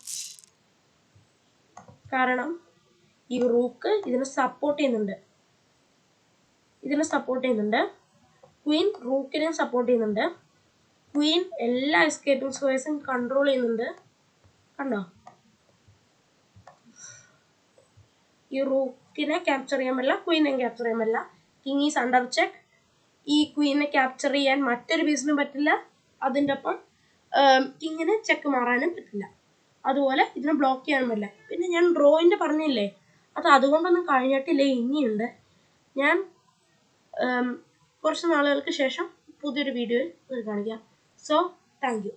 കാരണം ഈ റൂക്ക് ഇതിനെ സപ്പോർട്ട് ചെയ്യുന്നുണ്ട്, ക്വീൻ റൂക്കിനെ സപ്പോർട്ട് ചെയ്യുന്നുണ്ട്, ക്വീൻ എല്ലാ എസ്കേപ്പിംഗ് സ്ക്വയർസും കൺട്രോൾ ചെയ്യുന്നുണ്ട്. കണ്ടോ, ഈ റൂക്കിനെ ക്യാപ്ചർ ചെയ്യാൻ പറ്റില്ല, ക്വീനെ ക്യാപ്ചർ ചെയ്യാൻ പറ്റില്ല. King is under check. ഈ ക്വീനെ ക്യാപ്ചർ ചെയ്യാൻ മറ്റൊരു പീസിനും പറ്റില്ല. അതിൻ്റെ ഒപ്പം കിങ്ങിന് ചെക്ക് മാറാനും പറ്റില്ല. അതുപോലെ ഇതിനെ ബ്ലോക്ക് ചെയ്യാനും പറ്റില്ല. പിന്നെ ഞാൻ ഡ്രോയിൻ്റെ പറഞ്ഞില്ലേ, അത് അതുകൊണ്ടൊന്നും കഴിഞ്ഞിട്ടില്ല, ഇനിയുണ്ട്. ഞാൻ കുറച്ച് നാളുകൾക്ക് ശേഷം പുതിയൊരു വീഡിയോയിൽ കാണിക്കാം. So thank you.